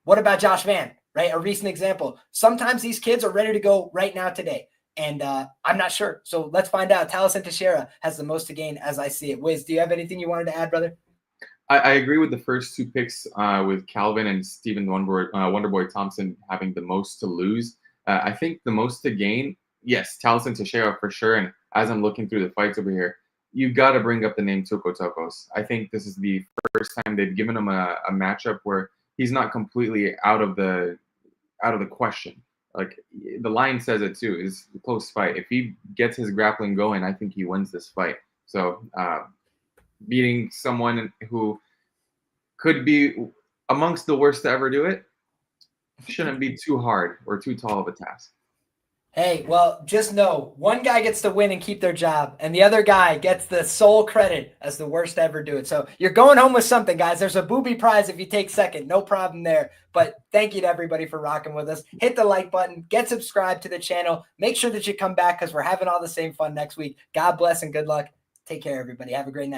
What about Josh Van, right? A recent example. Sometimes these kids are ready to go right now today. And I'm not sure. So let's find out. Tallison Teixeira has the most to gain as I see it. Wiz, do you have anything you wanted to add, brother? I agree with the first two picks with Calvin and Stephen Wonderboy Thompson having the most to lose. I think the most to gain, yes, Tallison Teixeira for sure. And as I'm looking through the fights over here, you got to bring up the name Tokkos. I think this is the first time they've given him a matchup where he's not completely out of the question. Like the line says it too, is a close fight. If he gets his grappling going, I think he wins this fight. So beating someone who could be amongst the worst to ever do it shouldn't be too hard or too tall of a task. Hey, well, just know one guy gets to win and keep their job, and the other guy gets the sole credit as the worst to ever do it. So you're going home with something, guys. There's a booby prize if you take second. No problem there. But thank you to everybody for rocking with us. Hit the like button. Get subscribed to the channel. Make sure that you come back because we're having all the same fun next week. God bless and good luck. Take care, everybody. Have a great night.